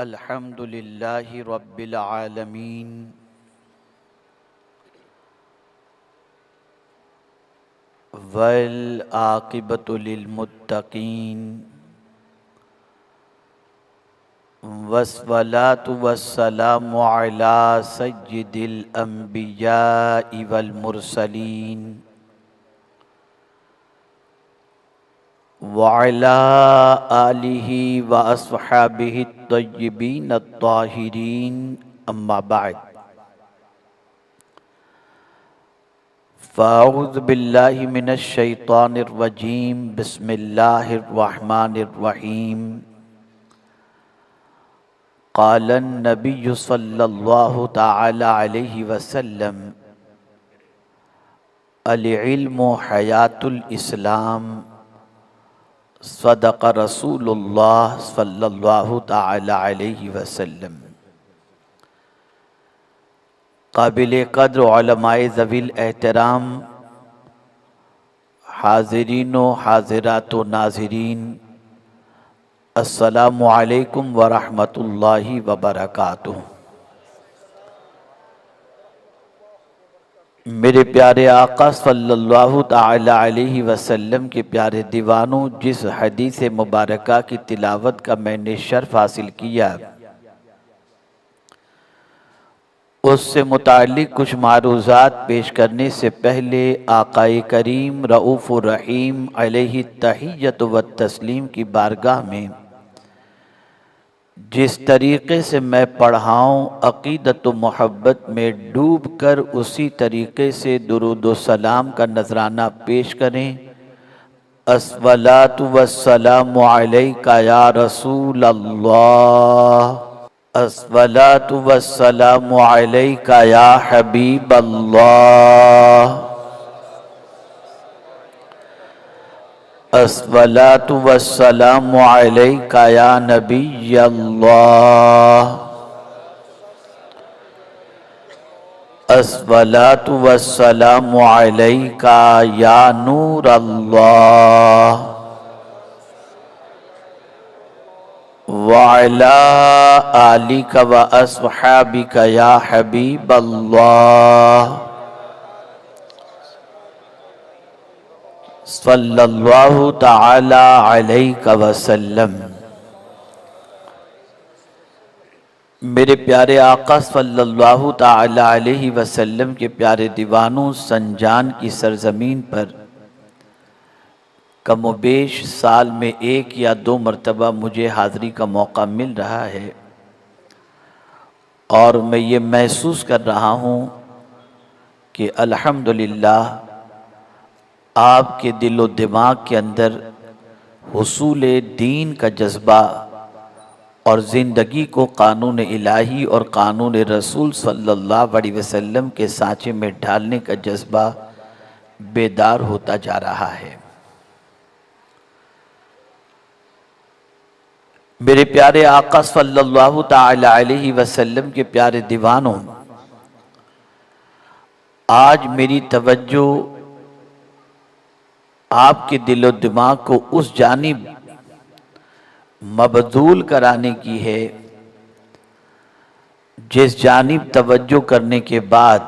अल्हम्दुलिल्लाहि रब्बिल आलमीन वल आक़िबतु लिल मुत्तक़ीन वस्सलातु वस्सलामु अला सय्यिदिल अंबियाइ वल मुरसलीन व अला आलिहि व अस्हाबिहि तय्यिबीन अत्ताहिरीन अम्मा बाद फ़अऊज़ु बिल्लाहि मिनश शैतानिर रजीम बिस्मिल्लाहिर रहमानिर रहीम क़ालन नबिय्यु सल्लल्लाहु तआला अलैहि वसल्लम अल इल्मु हयातुल इस्लाम सदक़ रसूलुल्लाह सल्लल्लाहु तआला अलैहि वसल्लम। काबिल क़द्र उलमाए ज़वील एहतराम हाज़िरीन व हाज़िरात व नाज़रीन, अस्सलामु अलैकुम व रहमतुल्लाहि व बरकातुहू। मेरे प्यारे आका सल्लल्लाहु तआला अलैहि वसल्लम के प्यारे दीवानों, जिस हदीस मुबारका की तिलावत का मैंने शर्फ हासिल किया, उससे मुताल्लिक़ कुछ मारूज़ात पेश करने से पहले आकाए करीम रऊफ़ुर रहीम अलैहि तहिय्यत व तस्लीम की बारगाह में जिस तरीक़े से मैं पढ़ाऊँ, अक़ीदत व मोहब्बत में डूब कर उसी तरीक़े से दुरूद व सलाम का नजराना पेश करें। अस्सलातु वस्सलामु अलैका या रसूल अल्लाह, अस्सलातु वस्सलामु अलैका या हबीब अल्लाह, अस्सलातु वस्सलामु अलैका या नबी अल्लाह, अस्सलातु वस्सलामु अलैका या नूर अल्लाह, व अला आलिका व अस्हाबिका या हबीब अल्लाह सल्लल्लाहु तआला अलैहि वसल्लम। मेरे प्यारे आका सल्लल्लाहु तआला अलैहि वसल्लम के प्यारे दीवानों, संजान की सरजमीन पर कमोबेश साल में एक या दो मरतबा मुझे हाज़िरी का मौका मिल रहा है और मैं ये महसूस कर रहा हूँ कि अल्हम्दुलिल्लाह आपके दिलो दिमाग के अंदर हुसूल दीन का जज्बा और ज़िंदगी को कानून इलाही और कानून रसूल सल्लल्लाहु अलैहि वसल्लम के सांचे में ढालने का जज्बा बेदार होता जा रहा है। मेरे प्यारे आका सल्लल्लाहु तआला अलैहि वसल्लम के प्यारे दीवानों, आज मेरी तवज्जो आपके दिलो दिमाग को उस जानिब मबजूल कराने की है जिस जानिब तवज्जो करने के बाद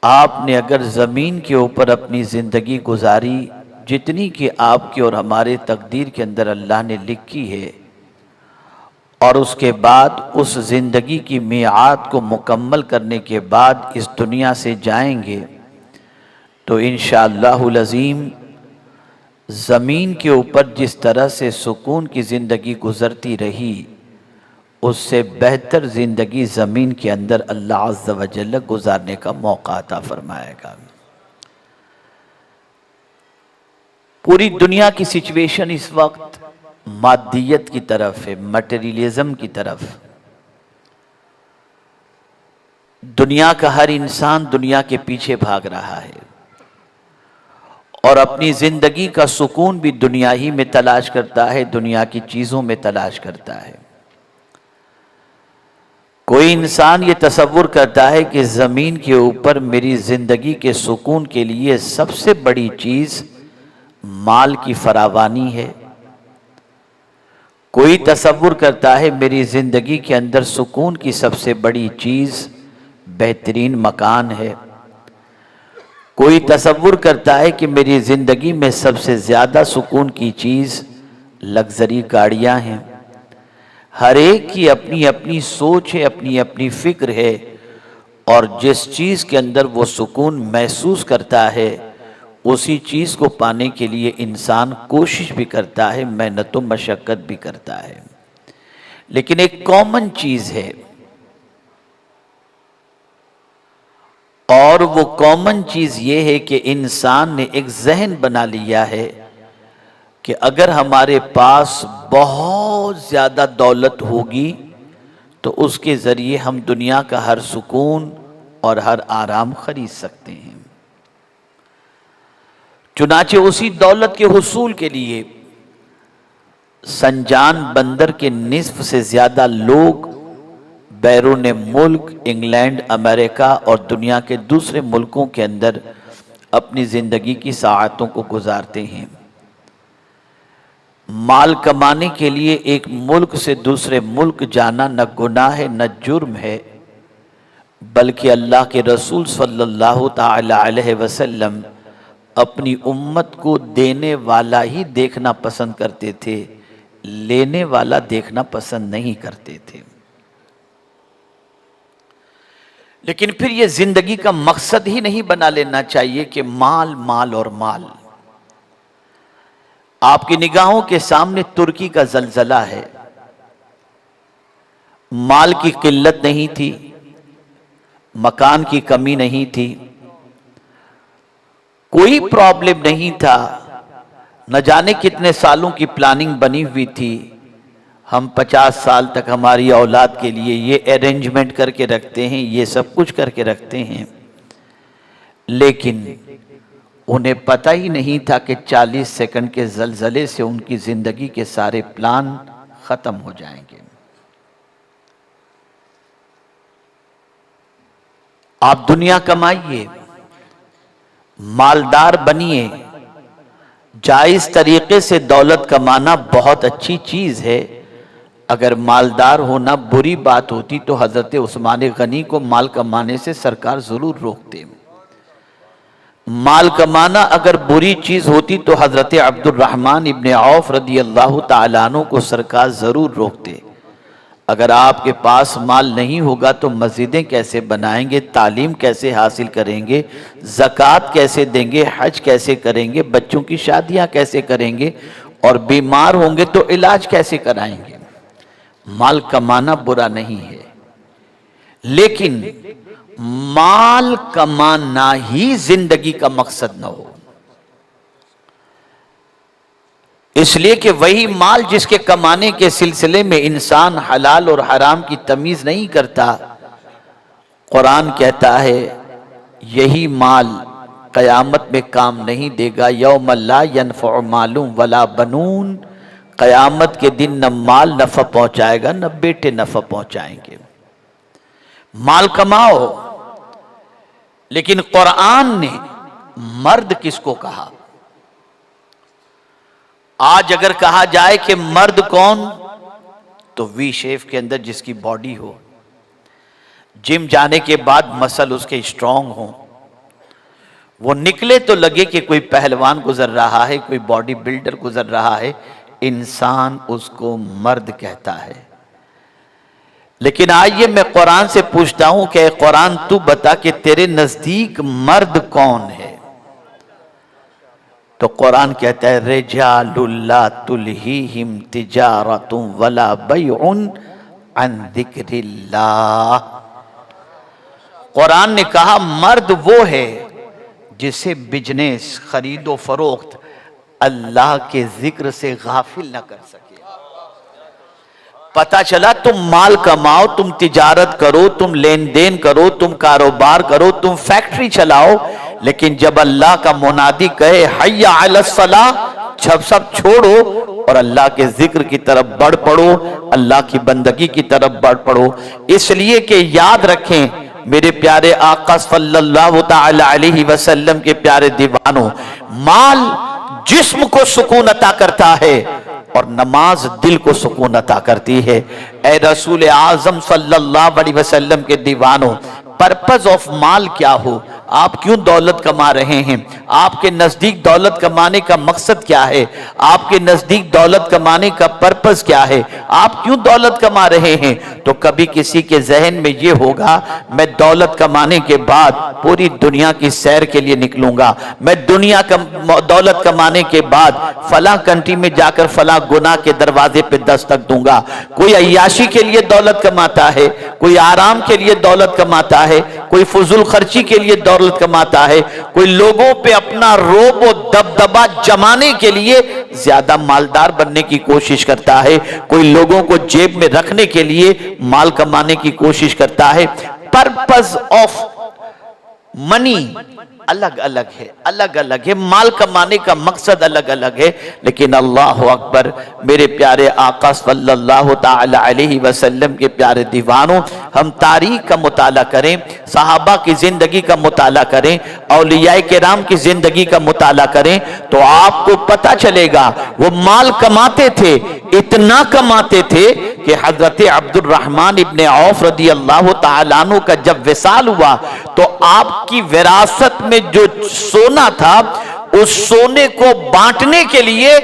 आपने अगर ज़मीन के ऊपर अपनी ज़िंदगी गुजारी, जितनी कि आपके और हमारे तकदीर के अंदर अल्लाह ने लिखी है, और उसके बाद उस ज़िंदगी की मियाद को मुकम्मल करने के बाद इस दुनिया से जाएंगे, तो इंशाअल्लाहुल अज़ीम ज़मीन के ऊपर जिस तरह से सुकून की ज़िंदगी गुज़रती रही, उससे बेहतर ज़िंदगी ज़मीन के अंदर अल्लाह अज़्ज़ा व जल्ल गुजारने का मौका अता फरमाएगा। पूरी दुनिया की सिचुएशन इस वक्त मादियत की तरफ है, मटेरियलिज्म की तरफ। दुनिया का हर इंसान दुनिया के पीछे भाग रहा है और अपनी ज़िंदगी का सुकून भी दुनिया ही में तलाश करता है, दुनिया की चीज़ों में तलाश करता है। कोई इंसान ये तसव्वुर करता है कि ज़मीन के ऊपर मेरी ज़िंदगी के सुकून के लिए सबसे बड़ी चीज़ माल की फरावानी है। कोई तसव्वुर करता है मेरी ज़िंदगी के अंदर सुकून की सबसे बड़ी चीज़ बेहतरीन मकान है। कोई तसव्वुर करता है कि मेरी ज़िंदगी में सबसे ज़्यादा सुकून की चीज़ लग्जरी गाड़ियाँ हैं। हर एक की अपनी अपनी सोच है, अपनी अपनी फ़िक्र है, और जिस चीज़ के अंदर वो सुकून महसूस करता है उसी चीज़ को पाने के लिए इंसान कोशिश भी करता है, मेहनत व मशक्क़त भी करता है। लेकिन एक कॉमन चीज़ है, और वो कॉमन चीज़ ये है कि इंसान ने एक जहन बना लिया है कि अगर हमारे पास बहुत ज़्यादा दौलत होगी तो उसके ज़रिए हम दुनिया का हर सुकून और हर आराम खरीद सकते हैं। चुनाचे उसी दौलत के हुसूल के लिए संजान बंदर के निस्फ से ज़्यादा लोग बैरून मुल्क इंग्लैंड, अमेरिका और दुनिया के दूसरे मुल्कों के अंदर अपनी ज़िंदगी की साअतों को गुजारते हैं। माल कमाने के लिए एक मुल्क से दूसरे मुल्क जाना न गुनाह है न जुर्म है, बल्कि अल्लाह के रसूल सल्लल्लाहु ताला अलैहि वसल्लम अपनी उम्मत को देने वाला ही देखना पसंद करते थे, लेने वाला देखना पसंद नहीं करते थे। लेकिन फिर ये जिंदगी का मकसद ही नहीं बना लेना चाहिए कि माल माल और माल। आपकी निगाहों के सामने तुर्की का जलजला है। माल की किल्लत नहीं थी, मकान की कमी नहीं थी, कोई प्रॉब्लम नहीं था, न जाने कितने सालों की प्लानिंग बनी हुई थी। हम 50 साल तक हमारी औलाद के लिए ये अरेंजमेंट करके रखते हैं, ये सब कुछ करके रखते हैं, लेकिन उन्हें पता ही नहीं था कि 40 सेकंड के जलजले से उनकी जिंदगी के सारे प्लान खत्म हो जाएंगे। आप दुनिया कमाइए, मालदार बनिए। जायज तरीके से दौलत कमाना बहुत अच्छी चीज है। अगर मालदार होना बुरी बात होती तो हजरत उस्मान गनी को माल कमाने से सरकार जरूर रोकते। माल कमाना अगर बुरी चीज होती तो हजरत अब्दुर्रहमान इब्ने औफ रदी अल्लाह ताला अन्हु को सरकार जरूर रोकते। अगर आपके पास माल नहीं होगा तो मस्जिदें कैसे बनाएंगे, तालीम कैसे हासिल करेंगे, ज़कात कैसे देंगे, हज कैसे करेंगे, बच्चों की शादियां कैसे करेंगे, और बीमार होंगे तो इलाज कैसे कराएंगे। माल कमाना बुरा नहीं है, लेकिन माल कमाना ही जिंदगी का मकसद न हो। इसलिए कि वही माल जिसके कमाने के सिलसिले में इंसान हलाल और हराम की तमीज नहीं करता, कुरान कहता है यही माल कयामत में काम नहीं देगा। यौम ला यनफ़उ मालूम वला बनून, कयामत के दिन न माल नफा पहुंचाएगा न बेटे नफा पहुंचाएंगे। माल कमाओ, लेकिन कुरान ने मर्द किसको कहा? आज अगर कहा जाए कि मर्द कौन, तो वी शेफ के अंदर जिसकी बॉडी हो, जिम जाने के बाद मसल उसके स्ट्रांग हो, वो निकले तो लगे कि कोई पहलवान गुजर रहा है, कोई बॉडी बिल्डर गुजर रहा है, इंसान उसको मर्द कहता है। लेकिन आइए मैं कुरान से पूछता हूं कि कुरान तू बता कि तेरे नजदीक मर्द कौन है? तो कुरान कहता है रिजालुल्ला तुलहीहिम तिजारतुम वला बैउन अन जिक्रिल्लाह। कुरान ने कहा मर्द वो है जिसे बिजनेस, खरीदो फरोख्त अल्लाह के जिक्र से गाफिल न कर सके। पता चला तुम माल कमाओ, तुम तिजारत करो, तुम लेन देन करो, तुम कारोबार करो, तुम फैक्ट्री चलाओ, लेकिन जब अल्लाह का मुनादी कहे हय्या अलस सलाह, सब छोड़ो और अल्लाह के जिक्र की तरफ बढ़ पड़ो, अल्लाह की बंदगी की तरफ बढ़ पड़ो। इसलिए कि याद रखें मेरे प्यारे आका सल्लल्लाहु ताला अलैहि वसल्लम के प्यारे दीवानों, माल जिस्म को सुकून अता करता है, और नमाज दिल को सुकून अता करती है। ए रसूल आज़म सल्लल्लाहु अलैहि वसल्लम के दीवानों, पर्पस ऑफ माल क्या हो? आप क्यों दौलत कमा रहे हैं? आपके नजदीक दौलत कमाने का मकसद क्या है? आपके नजदीक दौलत कमाने का पर्पस क्या है? आप क्यों दौलत कमा रहे हैं? तो कभी किसी के जहन में ये होगा, मैं दौलत कमाने के बाद पूरी दुनिया की सैर के लिए निकलूंगा, मैं दौलत कमाने के बाद फला कंट्री में जाकर फला गुनाह के दरवाजे पे दस्तक दूंगा। कोई अय्याशी के लिए दौलत कमाता है, कोई आराम के लिए दौलत कमाता है, कोई फजूल खर्ची के लिए दौलत कमाता है, कोई लोगों पे अपना रोब और दबदबा जमाने के लिए ज्यादा मालदार बनने की कोशिश करता है, कोई लोगों को जेब में रखने के लिए माल कमाने की कोशिश करता है। पर्पस ऑफ मनी अलग अलग है, अलग अलग है, माल कमाने का मकसद अलग अलग है। लेकिन अल्लाह अकबर, मेरे प्यारे आका सल्लल्लाहु ताला अलैहि वसल्लम के प्यारे दीवानों, हम तारीख का मुताला करें, सहाबा की जिंदगी का मुताला करें, औलिया किराम की जिंदगी का मुताला करें, तो आपको पता चलेगा वो माल कमाते थे, इतना कमाते थे कि हजरत अब्दुर्रहमान इब्ने औफ रदी अल्लाह ताला अन्हु का जब विसाल हुआ तो आपकी विरासत में जो सोना था, उस सोने को बांटने के लिए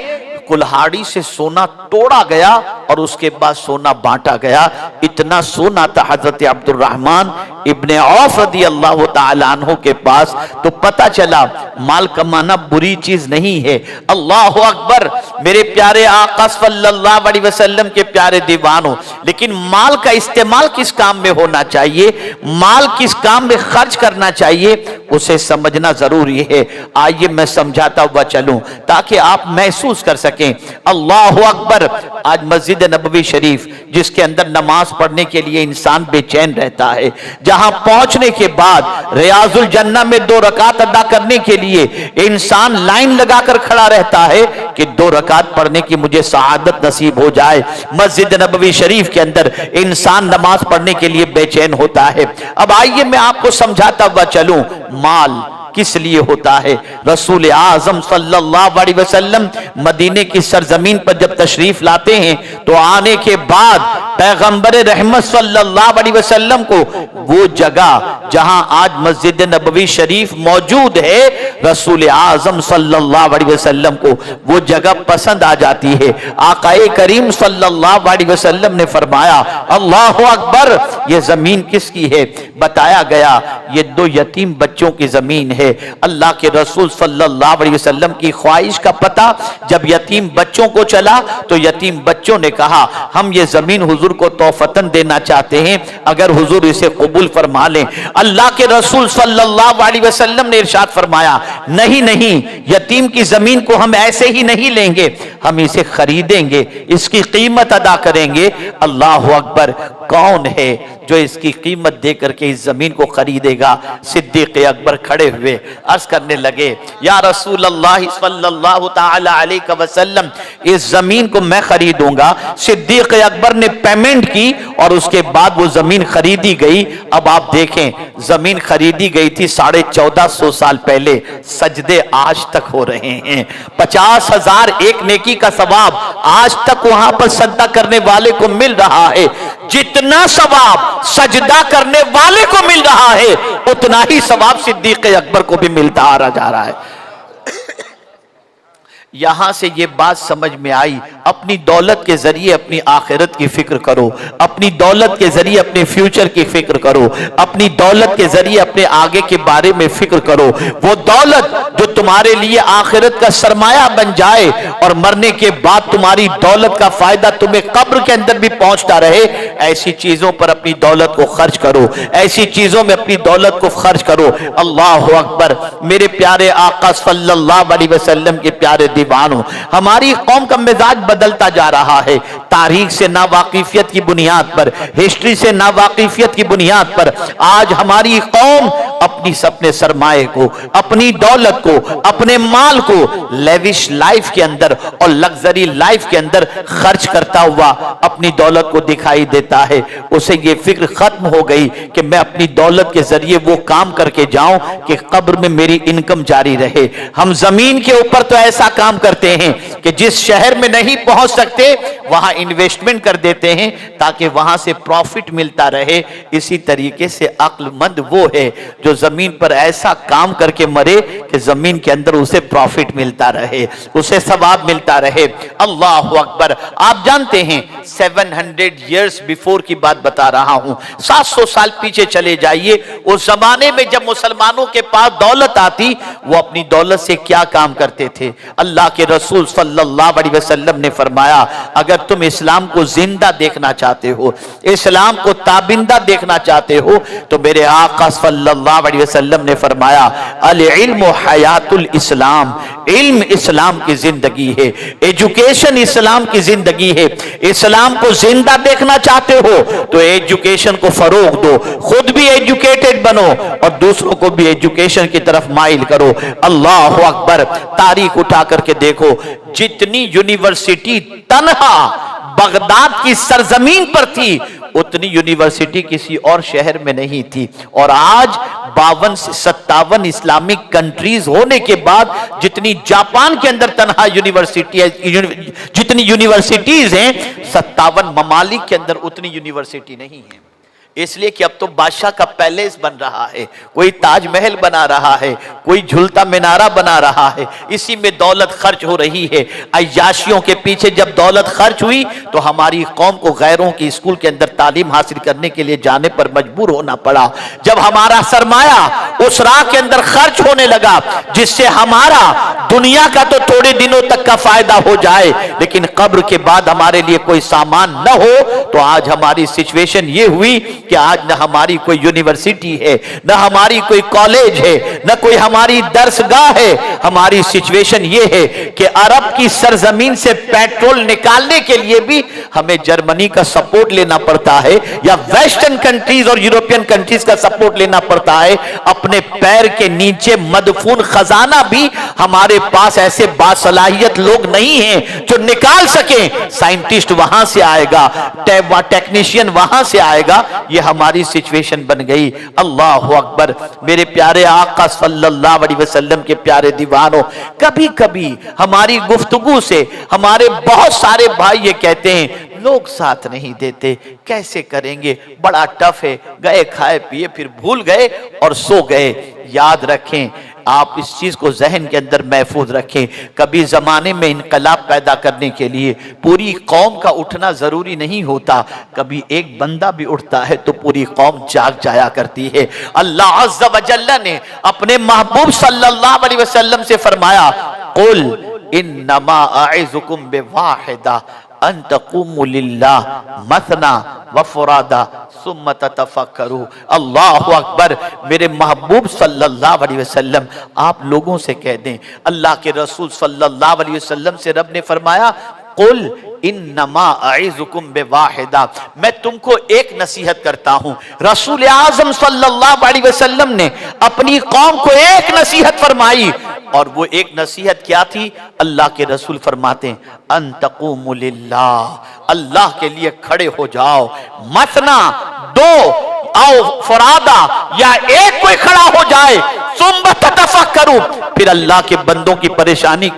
कुल्हाड़ी से सोना तोड़ा गया और उसके बाद सोना बांटा गया। इतना सोना था हजरत अब्दुर्रहमान इब्ने औफ रदी अल्लाह ताला अन्हु के पास। तो पता चला माल कमाना बुरी चीज नहीं है। अल्लाह अकबर, मेरे प्यारे आका सल्लल्लाहु अलैहि वसल्लम के प्यारे दीवानों, लेकिन माल का इस्तेमाल किस काम में होना चाहिए, माल किस काम में खर्च करना चाहिए, उसे समझना जरूरी है। आइए मैं समझाता हुआ चलूं ताकि आप महसूस कर सकें। अल्लाह अकबर, आज मस्जिद नबवी शरीफ जिसके अंदर नमाज पढ़ने के लिए इंसान बेचैन रहता है, जहां पहुंचने के बाद रियाजुल जन्नह में 2 रकात अदा करने के लिए इंसान लाइन लगाकर खड़ा रहता है कि 2 रकात पढ़ने की मुझे सआदत नसीब हो जाए। मस्जिद नबवी शरीफ के अंदर इंसान नमाज पढ़ने के लिए बेचैन होता है। अब आइए मैं आपको समझाता हुआ चलूं, माल किस लिए होता है। रसूल आज़म सल्लल्लाहु अलैहि वसल्लम मदीने की सरजमीन पर जब तशरीफ लाते हैं तो आने के बाद पैगंबर रहमत सल्लल्लाहु अलैहि वसल्लम को वो जगह जहां आज मस्जिद नबवी शरीफ मौजूद है, रसूल आज़म सल्लल्लाहु अलैहि वसल्लम को वो जगह पसंद आ जाती है। आकाए करीम सल्लल्लाहु अलैहि वसल्लम ने फरमाया, अल्लाह अकबर, ये जमीन किसकी है? बताया गया ये 2 यतीम बच्चों की जमीन है। अल्लाह के रसूल सल्लल्लाहु अलैहि वसल्लम की ख्वाहिश का पता जब यतीम बच्चों को चला तो यतीम बच्चों ने कहा, हम ये जमीन हुजूर को तोहफतन देना चाहते हैं, अगर हुजूर इसे कबूल फरमा लें। अल्लाह के रसूल सल्लल्लाहु अलैहि वसल्लम ने इरशाद फरमाया, नहीं नहीं, यतीम की जमीन को हम ऐसे ही नहीं लेंगे, हम इसे खरीदेंगे, इसकी कीमत अदा करेंगे। अल्लाह अकबर, कौन है जो इसकी कीमत देकर के इस जमीन को खरीदेगा? सिद्दीक अकबर खड़े हुए अर्ज करने लगे, या रसूल अल्लाह सल्लल्लाहु ताला अलैहि वसल्लम, इस जमीन को मैं खरीदूंगा। सिद्दीक अकबर ने पेमेंट की और उसके बाद वो जमीन खरीदी गई। अब आप देखें, जमीन खरीदी गई थी 1450 साल पहले, सजदे आज तक हो रहे हैं। 50,000 एक नेकी का सवाब आज तक वहां पर सजदा करने वाले को मिल रहा है। जितना सवाब सजदा करने वाले को मिल रहा है, उतना ही सवाब सिद्दीक अकबर को भी मिलता आ जा रहा है। यहां से ये बात समझ में आई, अपनी दौलत के जरिए अपनी आखिरत की फिक्र करो, अपनी दौलत के जरिए अपने फ्यूचर की फिक्र करो, अपनी दौलत के जरिए अपने आगे के बारे में फिक्र करो। वो दौलत जो तुम्हारे लिए आखिरत का सरमाया बन जाए और मरने के बाद तुम्हारी दौलत का फायदा तुम्हें कब्र के अंदर भी पहुंचता रहे, ऐसी चीजों पर अपनी दौलत को खर्च करो, ऐसी चीजों में अपनी दौलत को खर्च करो। अल्लाह अकबर, मेरे प्यारे आका सल्लल्लाहु अलैहि वसल्लम के प्यारे दीवानों, हमारी कौम का मिजाज बदलता जा रहा है। तारीख से नावाकिफियत की बुनियाद पर, हिस्ट्री से नावाकिफियत की बुनियाद पर आज हमारी कौम अपने सरमाए को, अपनी दौलत को, अपने माल को लेविश लाइफ के अंदर और लग्जरी लाइफ के अंदर खर्च करता हुआ अपनी दौलत को दिखाई देता है। उसे ये फिक्र खत्म हो गई कि मैं अपनी दौलत के जरिए वो काम करके जाऊं कि कब्र में मेरी इनकम जारी रहे। हम जमीन के ऊपर तो ऐसा काम करते हैं, कि जिस शहर में नहीं पहुंच सकते वहां इन्वेस्टमेंट कर देते हैं ताकि वहां से प्रॉफिट मिलता रहे। इसी तरीके से अक्लमंद वो है जो जमीन पर ऐसा काम करके मरे कि जमीन के अंदर उसे प्रॉफिट मिलता रहे, उसे सवाब मिलता रहे। अल्लाह अकबर। आप जानते हैं 700 इयर्स बिफोर की बात बता रहा हूं, 700 साल पीछे चले जाइए। उस जमाने में जब मुसलमानों के पास दौलत आती, वो अपनी दौलत से क्या काम करते थे? अल्लाह के रसूल सल्लल्लाहु अलैहि वसल्लम ने फरमाया, अगर तुम इस्लाम को जिंदा देखना चाहते हो, इस्लाम को ताबिंदा देखना चाहते हो, तो मेरे आका सल्लल्लाहु अलैहि वसल्लम ने फरमाया, अल इल्म हयातुल इस्लाम, इल्म इस्लाम की जिंदगी है, एजुकेशन इस्लाम की जिंदगी है। इस्लाम को जिंदा देखना चाहते हो तो एजुकेशन को फरोग दो, खुद भी एजुकेटेड बनो और दूसरों को भी एजुकेशन की तरफ माइल करो। अल्लाह अकबर। तारीख उठा करके देखो, जितनी यूनिवर्सिटी तन्हा बगदाद की सरजमीन पर थी, उतनी यूनिवर्सिटी किसी और शहर में नहीं थी। और आज 52 से 57 इस्लामिक कंट्रीज होने के बाद जितनी जापान के अंदर तन्हा यूनिवर्सिटी है, जितनी यूनिवर्सिटीज हैं, 57 ममालिक के अंदर उतनी यूनिवर्सिटी नहीं है। इसलिए कि अब तो बादशाह का पैलेस बन रहा है, कोई ताजमहल बना रहा है, कोई झूलता मीनारा बना रहा है, इसी में दौलत खर्च हो रही है। अय्याशियों के पीछे जब दौलत खर्च हुई तो हमारी कौम को गैरों की स्कूल के अंदर तालीम हासिल करने के लिए जाने पर मजबूर होना पड़ा। जब हमारा सरमाया उस राह के अंदर खर्च होने लगा जिससे हमारा दुनिया का तो थोड़े दिनों तक का फायदा हो जाए, लेकिन कब्र के बाद हमारे लिए कोई सामान न हो, तो आज हमारी सिचुएशन ये हुई कि आज न हमारी कोई यूनिवर्सिटी है, न हमारी कोई कॉलेज है, न कोई हमारी दरसगाह है। हमारी सिचुएशन ये है कि अरब की सरजमीन से पेट्रोल निकालने के लिए भी हमें जर्मनी का सपोर्ट लेना पड़ता है या वेस्टर्न कंट्रीज और यूरोपियन कंट्रीज का सपोर्ट लेना पड़ता है। अपने पैर के नीचे मदफून खजाना भी हमारे पास ऐसे बासलाहियत लोग नहीं हैं जो निकाल सके। साइंटिस्ट वहां से आएगा, टेक्नीशियन वहां से आएगा। ये हमारी सिचुएशन बन गई। अल्लाह अकबर। मेरे प्यारे आका सल्लल्लाहु अलैहि वसल्लम के प्यारे दीवानों, कभी कभी हमारी गुफ्तगू से हमारे बहुत सारे भाई ये कहते हैं, लोग साथ नहीं देते, कैसे करेंगे, बड़ा टफ है, गए खाए पिए फिर भूल गए और सो गए। याद रखें, आप इस चीज को जहन के अंदर महफूज रखें, कभी जमाने में इनकलाब पैदा करने के लिए पूरी कौम का उठना जरूरी नहीं होता, कभी एक बंदा भी उठता है तो पूरी कौम जाग जाया करती है। अल्लाह अज़्ज़ व जल्ल ने अपने महबूब सल्लल्लाहु अलैहि वसल्लम से फरमाया, कुल इन्नमा अइज़ुकुम बिवाहिदा अन तक़ूमु लिल्लाह मसना व फुरादा सुम्मा ततफक्करू। अल्लाहु अकबर। मेरे महबूब सल्लल्लाहु अलैहि वसल्लम आप लोगों से कह दें, अल्लाह के रसूल सल्लल्लाहु अलैहि वसल्लम से रब ने फरमाया, कुल इन्नमा अइज़ुकुम बिवाहिदा, मैं तुमको एक नसीहत करता हूं। रसूल आजम सल्लल्लाहु अलैहि वसल्लम ने अपनी कौम को एक नसीहत फरमाई, और वो एक नसीहत क्या थी? अल्लाह के रसूल फरमाते हैं, अन तक़ूमु लिल्लाह, अल्लाह के लिए खड़े हो जाओ, मसना, दो आओ फरादा, या एक कोई खड़ा हो जाए, सुम्मा ततफक्करू, फिर अल्लाह के बंदों की परेशानी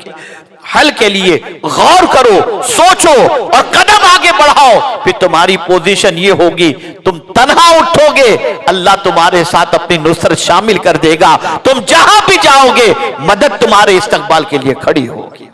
हल के लिए गौर करो, सोचो और कदम आगे बढ़ाओ। फिर तुम्हारी पोजीशन ये होगी, तुम तन्हा उठोगे, अल्लाह तुम्हारे साथ अपनी नुसरत शामिल कर देगा। तुम जहां भी जाओगे मदद तुम्हारे इस्तकबाल के लिए खड़ी होगी।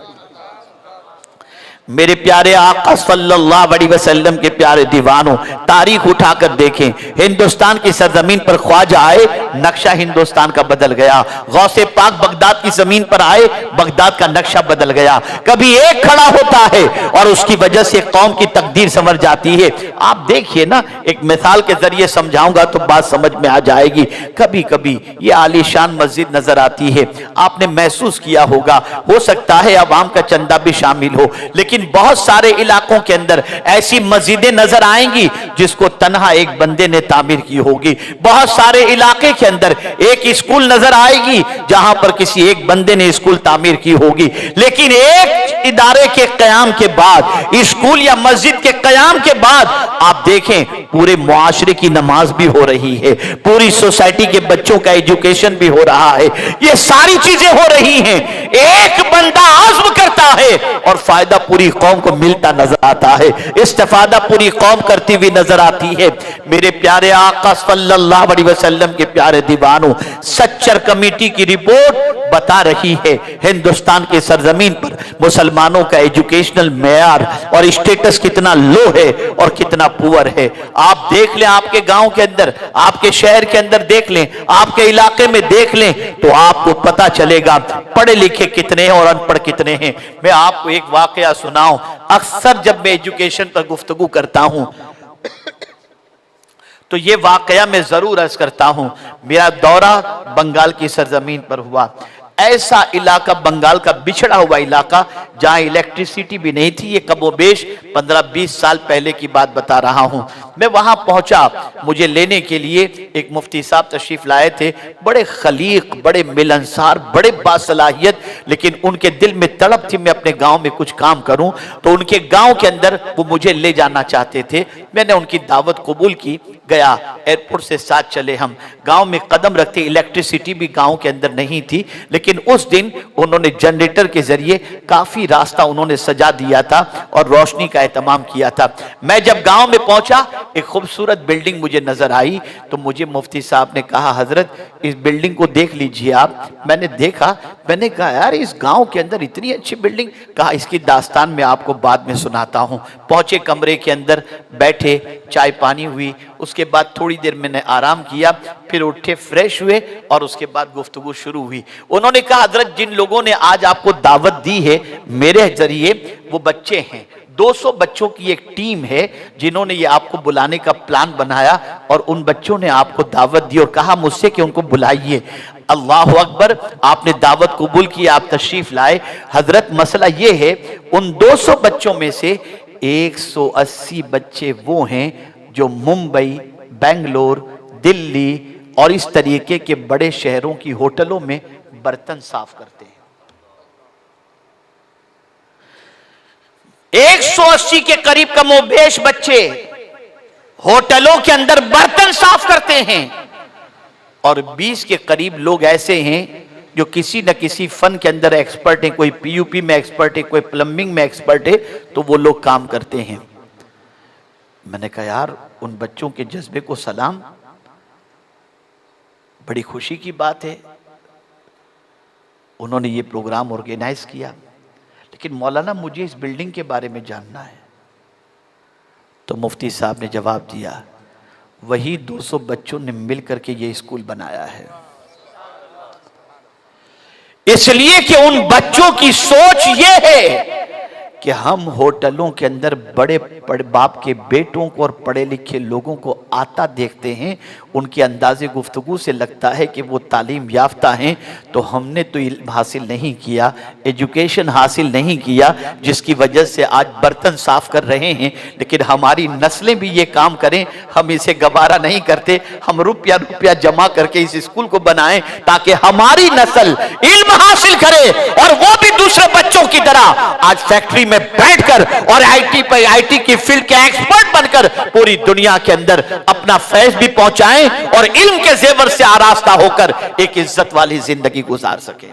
मेरे प्यारे आका सल्लल्लाहु अलैहि वसल्लम के प्यारे दीवानों, तारीख उठाकर देखें, हिंदुस्तान की सरजमीन पर ख्वाजा आए, नक्शा हिंदुस्तान का बदल गया। गौसे पाक बगदाद की जमीन पर आए, बगदाद का नक्शा बदल गया। कभी एक खड़ा होता है और उसकी वजह से कौम की तकदीर संवर जाती है। आप देखिए ना, एक मिसाल के जरिए समझाऊंगा तो बात समझ में आ जाएगी। कभी कभी ये आलीशान मस्जिद नजर आती है, आपने महसूस किया होगा, हो सकता है अवाम का चंदा भी शामिल हो, लेकिन बहुत सारे इलाकों के अंदर ऐसी मस्जिदें नजर आएंगी जिसको तन्हा एक बंदे ने तामीर की होगी। बहुत सारे इलाके के अंदर एक स्कूल नजर आएगी जहां पर किसी एक बंदे ने स्कूल तामीर की होगी, लेकिन एक इदारे के कयाम के बाद, स्कूल या मस्जिद के कयाम के बाद आप देखें पूरे मुआशरे की नमाज भी हो रही है, पूरी सोसाइटी के बच्चों का एजुकेशन भी हो रहा है, ये सारी चीजें हो रही हैं। एक बंदा आज़्म करता है और फायदा पूरी कौम को मिलता नजर आता है, इस्तिफादा पूरी कौम करती हुई नजर आती है। मेरे प्यारे आका सल्लल्लाहु अलैहि वसल्लम के प्यारे दीवानों, सच्चर कमेटी की रिपोर्ट बता रही है हिंदुस्तान के सरजमीन पर मुसलमानों का एजुकेशनल मेयार और स्टेटस कितना लो है और कितना पुअर है। आप देख लें, आपके गांव के अंदर, आपके शहर के अंदर देख लें, आपके इलाके में देख लें, तो आपको पता चलेगा पढ़े लिखे कितने हैं और अनपढ़ कितने हैं। मैं आपको एक वाकया सुनाऊं। अक्सर जब मैं एजुकेशन पर गुफ्तगू करता हूं तो ये वाकया मैं जरूर अर्ज करता हूं। मेरा दौरा बंगाल की सरजमीन पर हुआ। ऐसा इलाका, बंगाल का बिछड़ा हुआ इलाका, जहां इलेक्ट्रिसिटी भी नहीं थी। ये कमोबेश 15-20 साल पहले की बात बता रहा हूं। मैं वहां पहुंचा, मुझे लेने के लिए एक मुफ्ती साहब तशरीफ लाए थे, बड़े खलीक, बड़े मिलनसार, बड़े बासलाहियत, लेकिन उनके दिल में तड़प थी मैं अपने गांव में कुछ काम करूं। तो उनके गांव के अंदर वो मुझे ले जाना चाहते थे। मैंने उनकी दावत कबूल की, गया, एयरपोर्ट से साथ चले। हम गांव में कदम रखते, इलेक्ट्रिसिटी भी गांव के अंदर नहीं थी, लेकिन उस दिन उन्होंने जनरेटर के जरिए काफी रास्ता उन्होंने सजा दिया था और रोशनी का एहतमाम किया था। मैं जब गांव में पहुंचा, एक खूबसूरत बिल्डिंग मुझे नजर आई, तो मुझे मुफ्ती साहब ने कहा, हजरत इस बिल्डिंग को देख लीजिए आप। मैंने देखा, मैंने कहा यार इस गांव के अंदर इतनी अच्छी बिल्डिंग। कहा इसकी दास्तान मैं आपको बाद में सुनाता हूं। पहुंचे कमरे के अंदर, बैठे, चाय पानी हुई, उसके बाद थोड़ी देर मैंने आराम किया, फिर उठे, फ्रेश हुए और उसके बाद गुफ्तगू शुरू हुई। उन्होंने कहा हजरत जिन लोगों ने आज आपको दावत दी है मेरे जरिए, वो बच्चे हैं, 200 बच्चों की एक टीम है जिन्होंने ये आपको बुलाने का प्लान बनाया और उन बच्चों ने आपको दावत दी और कहा मुझसे कि उनको बुलाइए। अल्लाह अकबर, आपने दावत कबूल की, आप तशरीफ लाए। हजरत मसला ये है, उन 200 बच्चों में से 180 बच्चे वो हैं जो मुंबई, बेंगलोर, दिल्ली और इस तरीके के बड़े शहरों की होटलों में बर्तन साफ करते हैं। 180 के करीब कमोबेश बच्चे होटलों के अंदर बर्तन साफ करते हैं और 20 के करीब लोग ऐसे हैं जो किसी न किसी फन के अंदर एक्सपर्ट हैं। कोई पीयूपी में एक्सपर्ट है, कोई प्लम्बिंग में एक्सपर्ट है, तो वो लोग काम करते हैं। मैंने कहा यार उन बच्चों के जज्बे को सलाम, बड़ी खुशी की बात है। उन्होंने ये प्रोग्राम ऑर्गेनाइज किया, लेकिन मौलाना मुझे इस बिल्डिंग के बारे में जानना है। तो मुफ्ती साहब ने जवाब दिया, वही 200 बच्चों ने मिलकर के ये स्कूल बनाया है, इसलिए कि उन बच्चों की सोच ये है कि हम होटलों के अंदर बड़े बड़े बाप के बेटों को और पढ़े लिखे लोगों को आता देखते हैं, उनके अंदाजे गुफ्तगू से लगता है कि वो तालीम याफ्ता हैं। तो हमने तो इल्म हासिल नहीं किया, एजुकेशन हासिल नहीं किया, जिसकी वजह से आज बर्तन साफ कर रहे हैं, लेकिन हमारी नस्लें भी ये काम करें, हम इसे गवारा नहीं करते। हम रुपया जमा करके इस स्कूल को बनाएं ताकि हमारी नस्ल इल्म हासिल करे और वो भी दूसरे बच्चों की तरह आज फैक्ट्री में बैठकर और आईटी की फील्ड के एक्सपर्ट बनकर पूरी दुनिया के अंदर अपना फैज भी पहुंचाएं और इल्म के जेवर से आरास्ता होकर एक इज्जत वाली जिंदगी गुजार सके।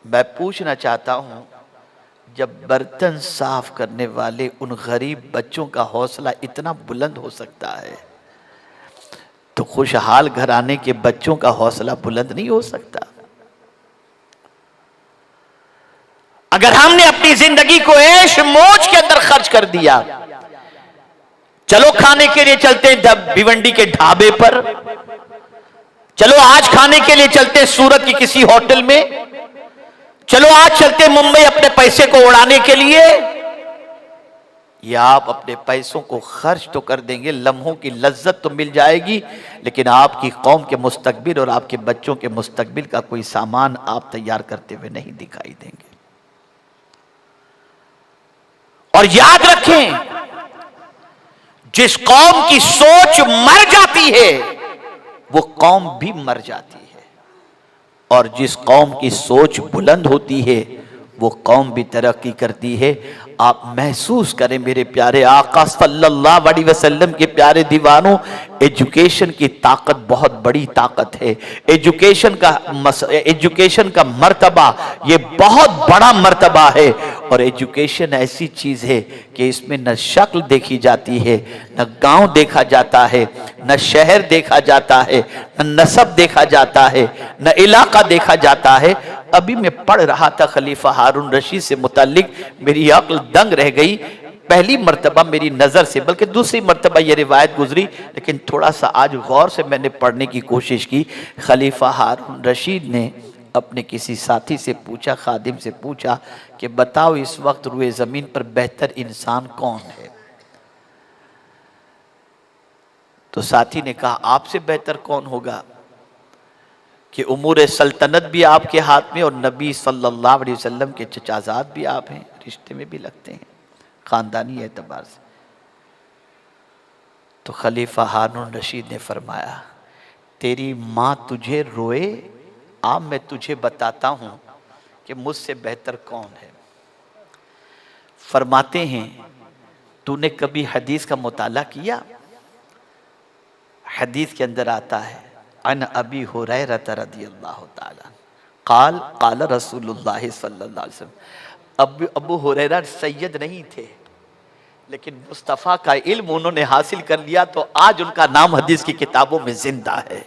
मैं पूछना चाहता हूं, जब बर्तन साफ करने वाले उन गरीब बच्चों का हौसला इतना बुलंद हो सकता है, तो खुशहाल घराने के बच्चों का हौसला बुलंद नहीं हो सकता? अगर हमने अपनी जिंदगी को ऐश मौज के अंदर खर्च कर दिया, चलो खाने के लिए चलते हैं भिवंडी के ढाबे पर, चलो आज खाने के लिए चलते हैं सूरत की किसी होटल में, चलो आज चलते हैं मुंबई अपने पैसे को उड़ाने के लिए, या आप अपने पैसों को खर्च तो कर देंगे, लम्हों की लज्जत तो मिल जाएगी, लेकिन आपकी कौम के मुस्तकबिल और आपके बच्चों के मुस्तकबिल का कोई सामान आप तैयार करते हुए नहीं दिखाई देंगे। और याद रखें, जिस कौम की सोच मर जाती है वो कौम भी मर जाती है, और जिस कौम की सोच बुलंद होती है वो कौम भी तरक्की करती है। आप महसूस करें मेरे प्यारे आका सल्लल्लाहु अलैहि वसल्लम के प्यारे दीवानों, एजुकेशन की ताकत बहुत बड़ी ताकत है। एजुकेशन का मर्तबा ये बहुत बड़ा मर्तबा है। और एजुकेशन ऐसी चीज है कि इसमें न शक्ल देखी जाती है, न गांव देखा जाता है, न शहर देखा जाता है, न नसब देखा जाता है, न इलाका देखा जाता है। अभी मैं पढ़ रहा था खलीफा हारून रशीद से मुतालिक, मेरी अक्ल दंग रह गई। पहली मर्तबा मेरी नज़र से, बल्कि दूसरी मर्तबा ये रिवायत गुजरी, लेकिन थोड़ा सा आज गौर से मैंने पढ़ने की कोशिश की। खलीफा हारून रशीद ने अपने किसी साथी से पूछा, खादिम से पूछा कि बताओ इस वक्त रुए ज़मीन पर बेहतर इंसान कौन है? तो साथी ने कहा आपसे बेहतर कौन होगा कि उमूर सल्तनत भी आपके हाथ में और नबी सल्लल्लाहु अलैहि वसल्लम के चचाजाद भी आप हैं, रिश्ते में भी लगते हैं खानदानी एतबार से। तो खलीफा हारून रशीद ने फरमाया तेरी माँ तुझे रोए, अब मैं तुझे बताता हूं कि मुझसे बेहतर कौन है। फरमाते हैं तूने कभी हदीस का मुताला किया? हदीस के अंदर आता है अन अबी हुरैरा रज़ियल्लाहु ताला क़ाल क़ाल रसूलुल्लाह सल्लल्लाहु अलैहि वसल्लम। अबू हुरैरा सैयद नहीं थे, लेकिन मुस्तफ़ा का इल्म उन्होंने हासिल कर लिया, तो आज उनका नाम हदीस की किताबों में जिंदा है।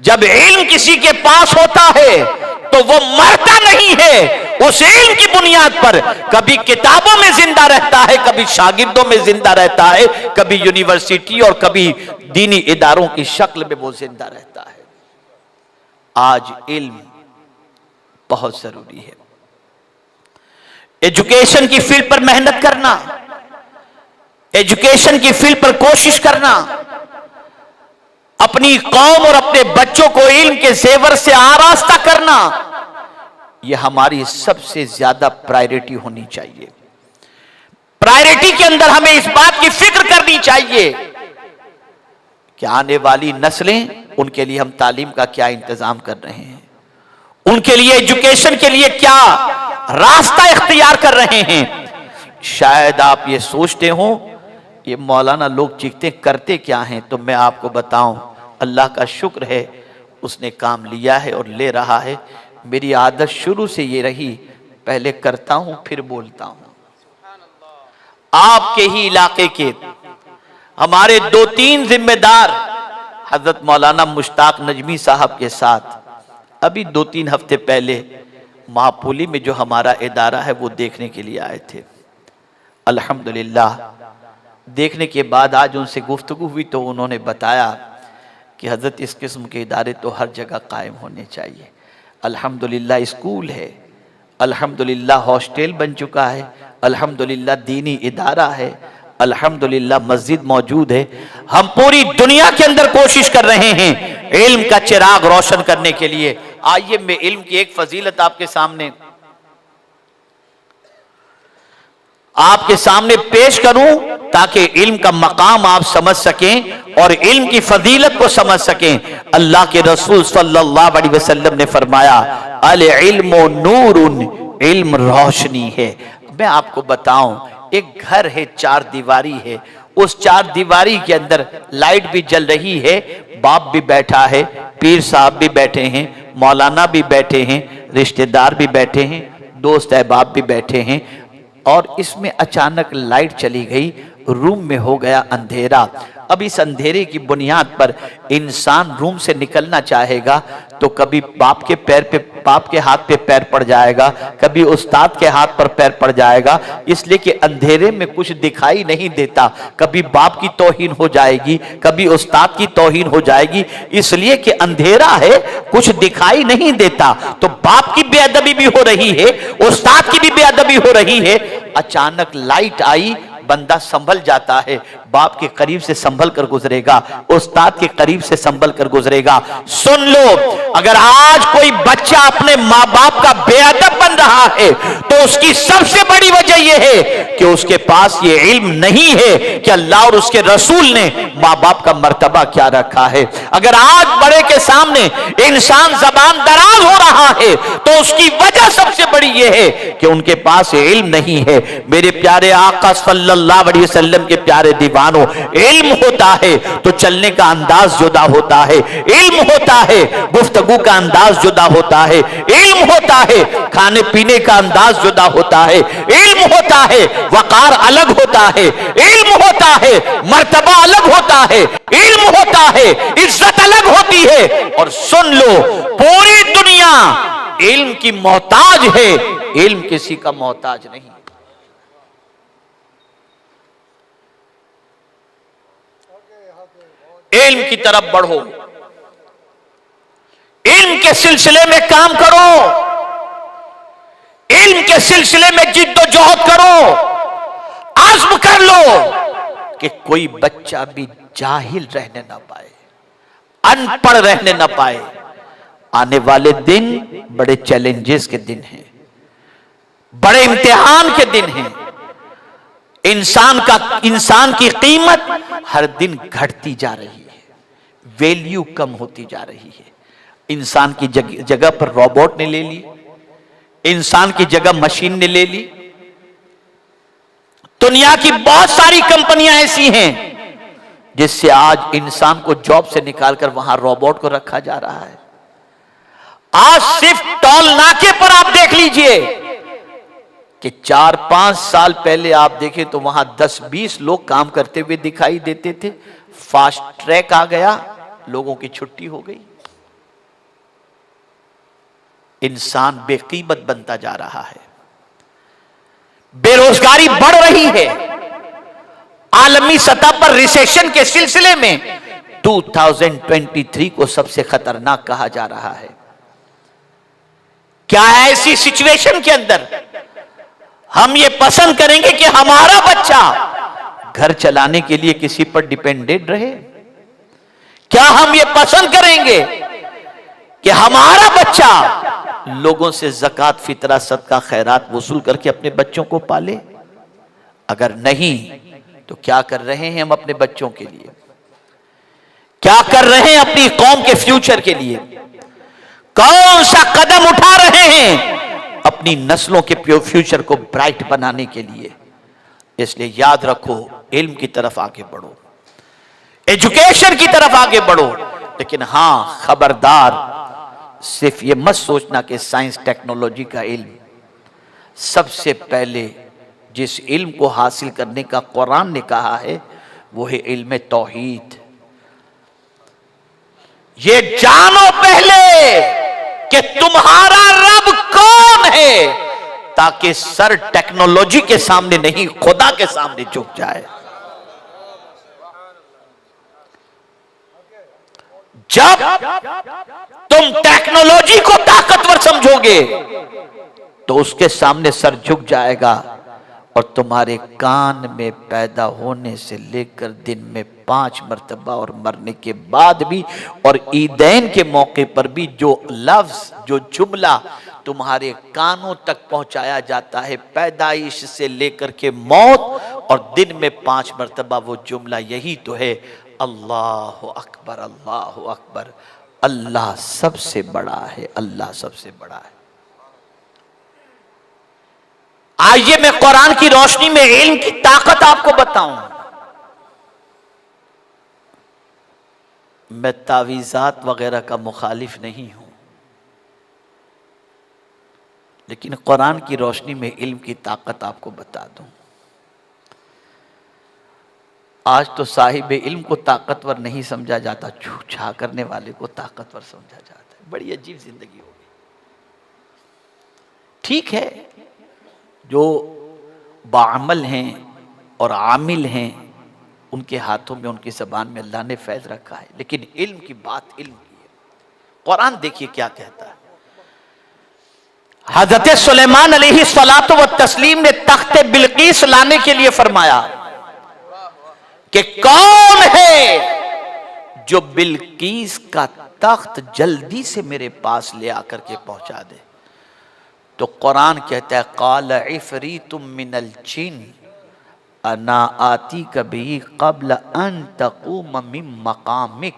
जब इल्म किसी के पास होता है तो वो मरता नहीं है, उस इल्म की बुनियाद पर कभी किताबों में जिंदा रहता है, कभी शागिर्दों में जिंदा रहता है, कभी यूनिवर्सिटी और कभी दीनी इदारों की शक्ल में वो जिंदा रहता है। आज इल्म बहुत जरूरी है। एजुकेशन की फील्ड पर मेहनत करना, एजुकेशन की फील्ड पर कोशिश करना, अपनी कौम और अपने बच्चों को इल्म के जेवर से आरास्ता करना, यह हमारी सबसे ज्यादा प्रायोरिटी होनी चाहिए। प्रायोरिटी के अंदर हमें इस बात की फिक्र करनी चाहिए कि आने वाली नस्लें, उनके लिए हम तालीम का क्या इंतजाम कर रहे हैं, उनके लिए एजुकेशन के लिए क्या रास्ता इख्तियार कर रहे हैं। शायद आप ये सोचते हो ये मौलाना लोग चीखते करते क्या हैं, तो मैं आपको बताऊं अल्लाह का शुक्र है उसने काम लिया है और ले रहा है। मेरी आदत शुरू से ये रही, पहले करता हूं फिर बोलता हूं। आपके ही इलाके के हमारे 2-3 जिम्मेदार हजरत मौलाना मुश्ताक नजमी साहब के साथ अभी 2-3 हफ्ते पहले महापुली में जो हमारा इदारा है वो देखने के लिए आए थे। अल्हम्दुलिल्लाह देखने के बाद आज उनसे गुफ्तगू हुई तो उन्होंने बताया कि हजरत इस किस्म के इदारे तो हर जगह कायम होने चाहिए। अल्हम्दुलिल्लाह स्कूल है, अल्हम्दुलिल्लाह हॉस्टल बन चुका है, अल्हम्दुलिल्लाह दीनी इदारा है, अल्हम्दुलिल्लाह मस्जिद मौजूद है। हम पूरी दुनिया के अंदर कोशिश कर रहे हैं इल्म का चिराग रोशन करने के लिए। आइए मैं इल्म की एक फजीलत आपके सामने पेश करूं ताकि इल्म का मकाम आप समझ सकें और इल्म की फजीलत को समझ सकें। अल्लाह के रसूल सल्लल्लाहु अलैहि वसल्लम ने फरमाया अल इल्मु नूरुन, इल्म रोशनी है। मैं आपको बताऊं एक घर है, 4 दीवारी है, उस 4 दीवारी के अंदर लाइट भी जल रही है, बाप भी बैठा है, पीर साहब भी बैठे हैं, मौलाना भी बैठे हैं, रिश्तेदार भी बैठे हैं, दोस्त अहबाब भी बैठे हैं, और इसमें अचानक लाइट चली गई, रूम में हो गया अंधेरा। अब इस अंधेरे की बुनियाद पर इंसान रूम से निकलना चाहेगा तो कभी बाप के हाथ पे पैर पड़ जाएगा, कभी उस्ताद के हाथ पर पैर पड़ जाएगा, इसलिए कि अंधेरे में कुछ दिखाई नहीं देता। कभी बाप की तौहीन हो जाएगी, कभी उस्ताद की तौहीन हो जाएगी, इसलिए कि अंधेरा है, कुछ दिखाई नहीं देता। तो बाप की बेअदबी भी हो रही है, उस्ताद की भी बेअदबी हो रही है। अचानक लाइट आई, बंदा संभल जाता है, बाप के करीब से संभल कर गुजरेगा, उस्ताद के करीब से संभल कर गुजरेगा। सुन लो, अगर आज कोई बच्चा अपने माँ बाप का बेअदब बन रहा है तो उसकी सबसे बड़ी वजह यह है कि उसके पास ये इल्म नहीं है कि अल्लाह और उसके रसूल ने माँ बाप का मर्तबा क्या रखा है। अगर आज बड़े के सामने इंसान जबान दराज हो रहा है तो उसकी वजह सबसे बड़ी यह है कि उनके पास इल्म नहीं है। मेरे प्यारे आका सल्लल्लाहु अलैहि वसल्लम के प्यारे दीवानों, इल्म होता है तो चलने का अंदाज जुदा होता है, इल्म होता है गुफ्तगू का अंदाज जुदा होता है, इल्म होता है खाने पीने का अंदाज जुदा होता है, इल्म होता है वकार अलग होता है, इल्म होता है मर्तबा अलग होता है, इल्म होता है इज्जत अलग होती है। और सुन लो, पूरी दुनिया इल्म की मोहताज है, इल्म किसी का मोहताज नहीं। इल्म की तरफ बढ़ो, इल्म के सिलसिले में काम करो, इल्म के सिलसिले में जिद्दोजहद करो, आज़्म कर लो कि कोई बच्चा भी जाहिल रहने ना पाए, अनपढ़ रहने ना पाए। आने वाले दिन बड़े चैलेंजेस के दिन हैं, बड़े इम्तिहान के दिन हैं। इंसान की कीमत हर दिन घटती जा रही है, वैल्यू कम होती जा रही है। इंसान की जगह पर रोबोट ने ले ली, इंसान की जगह मशीन ने ले ली। दुनिया की बहुत सारी कंपनियां ऐसी हैं जिससे आज इंसान को जॉब से निकालकर वहां रोबोट को रखा जा रहा है। आज सिर्फ टोल नाके पर आप देख लीजिए कि 4-5 साल पहले आप देखें तो वहां 10-20 लोग काम करते हुए दिखाई देते थे। फास्ट ट्रैक आ गया, लोगों की छुट्टी हो गई। इंसान बेकीमत बनता जा रहा है, बेरोजगारी बढ़ रही है। आलमी सतह पर रिसेशन के सिलसिले में 2023 को सबसे खतरनाक कहा जा रहा है। क्या ऐसी सिचुएशन के अंदर हम ये पसंद करेंगे कि हमारा बच्चा घर चलाने के लिए किसी पर डिपेंडेंट रहे? क्या हम ये पसंद करेंगे कि हमारा बच्चा लोगों से ज़कात, फितरा, सदका, खैरात वसूल करके अपने बच्चों को पाले? अगर नहीं तो क्या कर रहे हैं हम अपने बच्चों के लिए? क्या कर रहे हैं अपनी कौम के फ्यूचर के लिए? कौन सा कदम उठा रहे हैं अपनी नस्लों के फ्यूचर को ब्राइट बनाने के लिए? इसलिए याद रखो, इल्म की तरफ आगे बढ़ो, एजुकेशन की तरफ आगे बढ़ो। लेकिन हां, खबरदार, सिर्फ ये मत सोचना कि साइंस टेक्नोलॉजी का इल्म। सबसे पहले जिस इल्म को हासिल करने का कुरान ने कहा है वो है इल्म तौहीद। ये जानो पहले कि तुम्हारा रब कौन है, ताकि सर टेक्नोलॉजी के सामने नहीं, खुदा के सामने झुक जाए। जब तुम टेक्नोलॉजी को ताकतवर समझोगे तो उसके सामने सर झुक जाएगा। और तुम्हारे कान में पैदा होने से लेकर दिन में 5 मर्तबा और मरने के बाद भी और ईदैन के मौके पर भी जो लफ्ज, जो जुमला तुम्हारे कानों तक पहुंचाया जाता है, पैदाइश से लेकर के मौत, और दिन में 5 मर्तबा वो जुमला यही तो है, अल्लाह अकबर, अल्लाह अकबर, अल्लाह सबसे बड़ा है, अल्लाह सबसे बड़ा है। आइए मैं कुरान की रोशनी में इल्म की ताकत आपको बताऊं। मैं तावीज़ात वगैरह का मुखालिफ नहीं हूं, लेकिन कुरान की रोशनी में इल्म की ताकत आपको बता दूं। आज तो साहिब इल्म को ताकतवर नहीं समझा जाता, छूछा करने वाले को ताकतवर समझा जाता है। बड़ी अजीब जिंदगी हो गई। ठीक है, जो बाअमल हैं और आमिल हैं उनके हाथों में, उनकी ज़बान में अल्लाह ने फैज़ रखा है, लेकिन इल्म की बात इल्म की है। कुरान देखिए क्या कहता है। हज़रत सुलेमान अलैहिस्सलातु व तस्लीम ने तख्ते बिल्कीस लाने के लिए फरमाया कि कौन है जो बिल्कीस का तख्त जल्दी से मेरे पास ले आकर के पहुंचा दे। तो कुरान कहता है, क़ाल इफ़रीतुम मिनल जिन अना आती कभी क़ब्ल अन तक़ूम मिन मक़ामिक।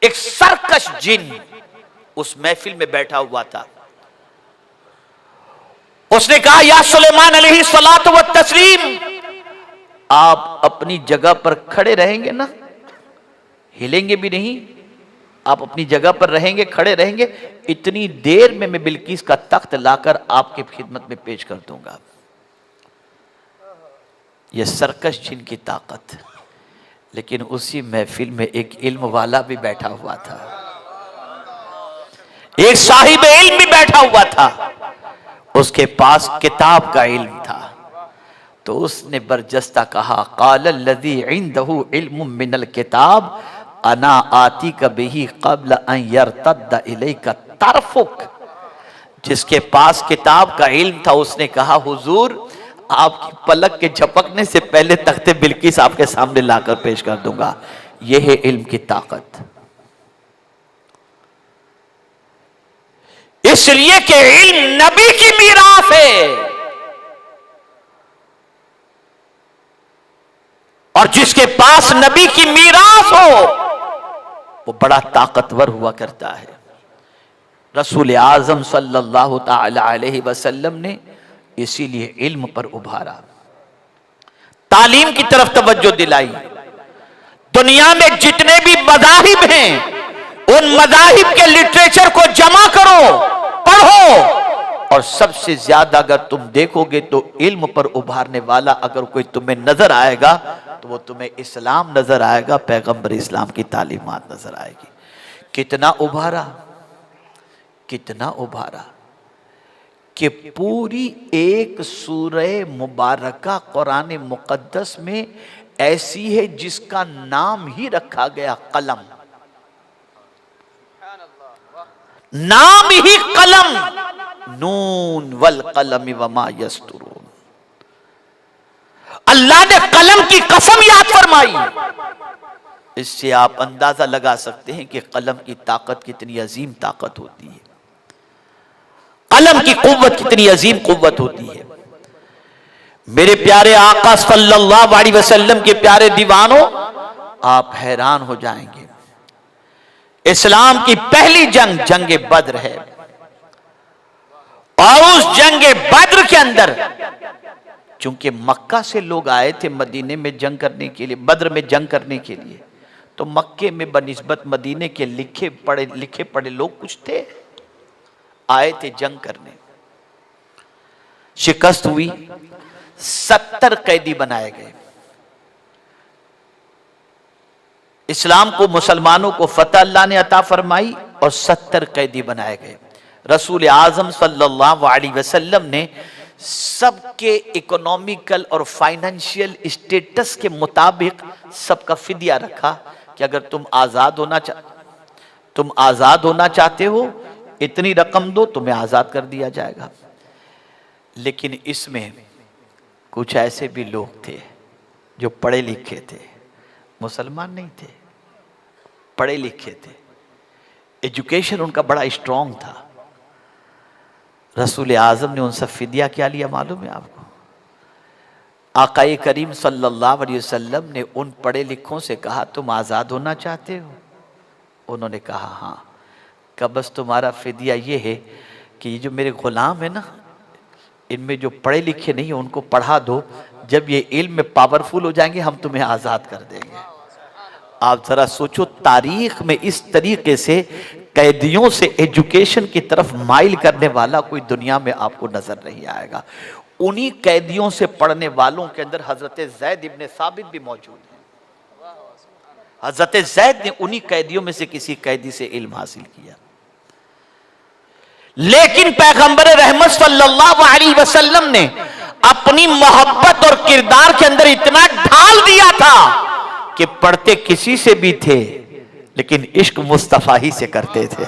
एक सरकश जिन उस महफिल में बैठा हुआ था। उसने कहा, या सुलेमान अलैहि सलातो व तस्लीम, आप अपनी जगह पर खड़े रहेंगे ना, हिलेंगे भी नहीं, आप अपनी जगह पर रहेंगे, खड़े रहेंगे, इतनी देर में मैं बिल्किस का तख्त लाकर आपके खिदमत में पेश कर दूंगा। यह सरकश जिन की ताकत। लेकिन उसी महफिल में एक इल्म वाला भी बैठा हुआ था, एक साहिब इल्म भी बैठा हुआ था, उसके पास किताब का इल्म था। तो उसने बरजस्ता कहा, क़ाल लज़ी इंदहु इल्मुम मिनल किताब अना आती कबिही क़ब्ल अन यरतद्द इलैका तरफुक। जिसके पास किताब का इल्म था उसने कहा, हुजूर आपकी पलक के झपकने से पहले तख्ते बिल्किस आपके सामने लाकर पेश कर दूंगा। यह है इल्म की ताकत। इसलिए कि इल्म नबी की मीरास है, और जिसके पास नबी की मीरास हो वो बड़ा ताकतवर हुआ करता है। रसूल आजम सल्लल्लाहु ताला अलैहि वसल्लम ने इसीलिए इल्म पर उभारा, तालीम की तरफ तवज्जो दिलाई। दुनिया में जितने भी मज़ाहिब हैं उन मज़ाहिब के लिटरेचर को जमा करो, पढ़ो, और सबसे ज्यादा अगर तुम देखोगे तो इल्म पर उभारने वाला अगर कोई तुम्हें नजर आएगा तो वो तुम्हें इस्लाम नजर आएगा, पैगंबर इस्लाम की तालीमात नजर आएगी। कितना उभारा, कितना उभारा कि पूरी एक सूरह मुबारका कुरान मुकद्दस में ऐसी है जिसका नाम ही रखा गया कलम। नाम ही कलम, नून वल कलम वमा यस्तुरून। अल्लाह ने कलम की कसम याद फरमाई। इससे आप अंदाजा लगा सकते हैं कि कलम की ताकत कितनी अजीम ताकत होती है, कलम की कुव्वत कितनी अजीम कुव्वत होती है। मेरे प्यारे आका सल्लल्लाहु अलैहि वसल्लम के प्यारे दीवानों, आप हैरान हो जाएंगे। इस्लाम की पहली जंग जंगे बद्र है, और उस जंगे बद्र के अंदर चूंकि मक्का से लोग आए थे मदीने में जंग करने के लिए, बद्र में जंग करने के लिए, तो मक्के में बनिस्बत मदीने के लिखे पढ़े लोग कुछ थे, आए थे जंग करने। शिकस्त हुई, 70 कैदी बनाए गए। इस्लाम को, मुसलमानों को फतह अल्लाह ने अता फरमाई और 70 कैदी बनाए गए। रसूल आजम सल्लल्लाहु अलैहि वसल्लम ने सबके इकोनॉमिकल और फाइनेंशियल स्टेटस के मुताबिक सबका फिदिया रखा कि अगर तुम आजाद होना चाहते हो, इतनी रकम दो, तुम्हें आजाद कर दिया जाएगा। लेकिन इसमें कुछ ऐसे भी लोग थे जो पढ़े लिखे थे, मुसलमान नहीं थे, पढ़े लिखे थे, एजुकेशन उनका बड़ा स्ट्रांग था। रसूल आजम ने उनसे फिदिया क्या लिया मालूम है आपको? आकाए करीम सल्लल्लाहु अलैहि वसल्लम ने उन पढ़े लिखों से कहा, तुम आज़ाद होना चाहते हो? उन्होंने कहा हाँ। कहा बस तुम्हारा फिदिया ये है कि ये जो मेरे गुलाम है ना, इनमें जो पढ़े लिखे नहीं है उनको पढ़ा दो, जब ये इल्म में पावरफुल हो जाएंगे हम तुम्हें आज़ाद कर देंगे। आप जरा सोचो, तारीख में इस तरीके से कैदियों से एजुकेशन की तरफ माइल करने वाला कोई दुनिया में आपको नजर नहीं आएगा। उन्हीं कैदियों से पढ़ने वालों के अंदर हजरत ज़ैद इब्ने साबित भी मौजूद है। हजरत ज़ैद ने उन्हीं कैदियों में से किसी कैदी से इल्म हासिल किया। लेकिन पैगंबर रहमत सल्लल्लाहु अलैहि वसल्लम ने अपनी मोहब्बत और किरदार के अंदर इतना ढाल दिया था कि पढ़ते किसी से भी थे, लेकिन इश्क मुस्तफा ही से करते थे।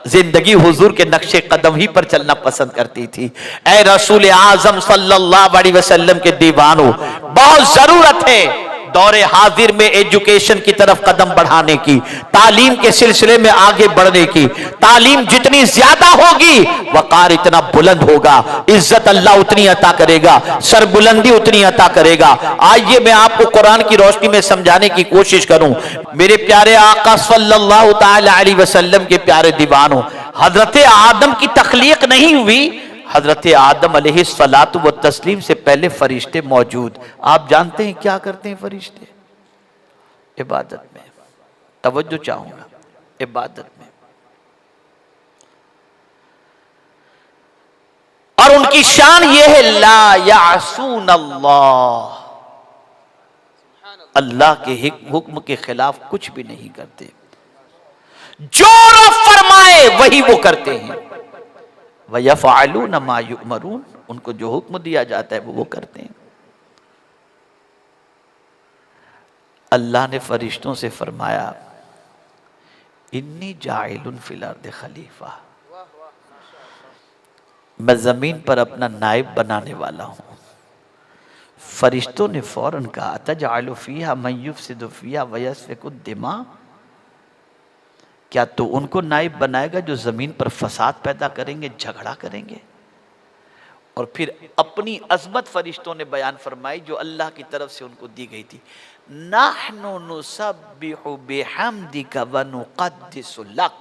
जिंदगी हुजूर के नक्शे कदम ही पर चलना पसंद करती थी। ऐ रसूल आजम सल्लल्लाहु अलैहि वसल्लम के दीवानों, बहुत जरूरत है दौरे हाजिर में एजुकेशन की तरफ कदम बढ़ाने की, तालीम के सिलसिले में आगे बढ़ने की। तालीम जितनी ज्यादा होगी वकार इतना बुलंद होगा, इज्जत अल्लाह उतनी अता करेगा, सरबुलंदी उतनी अता करेगा। आइए मैं आपको कुरान की रोशनी में समझाने की कोशिश करूं। मेरे प्यारे आका सल्लल्लाहु ताला अलैहि वसल्लम के प्यारे दीवानों, हजरत आदम की तख्लीक नहीं हुई, हजरत आदम अलैहिस्सलातु व तस्लीम से पहले फरिश्ते मौजूद। आप जानते हैं क्या करते हैं फरिश्ते इबादत में? तवज्जो चाहूंगा, इबादत में। और उनकी शान यह है, ला यासून अल्लाह, अल्लाह के हुक्म के खिलाफ कुछ भी नहीं करते, जो रब फरमाए वही वो करते हैं। वयफ़अलून मा युअमरून, उनको जो हुक्म दिया जाता है वो करते हैं। अल्लाह ने फरिश्तों से फरमाया, इन्नी जाइलुन फिल अर्द खलीफा, मैं जमीन पर अपना नायब बनाने वाला हूं। फरिश्तों ने फौरन कहा, अतजअलु फीहा मन युफ़सिदु फीहा व यस्फिकु दिमा, क्या तो उनको नायब बनाएगा जो जमीन पर फसाद पैदा करेंगे, झगड़ा करेंगे? और फिर अपनी अजमत फरिश्तों ने बयान फरमाई जो अल्लाह की तरफ से उनको दी गई थी, नहनु नुसब्बिहु बिहम्दिका व नुक़द्दिसु लक।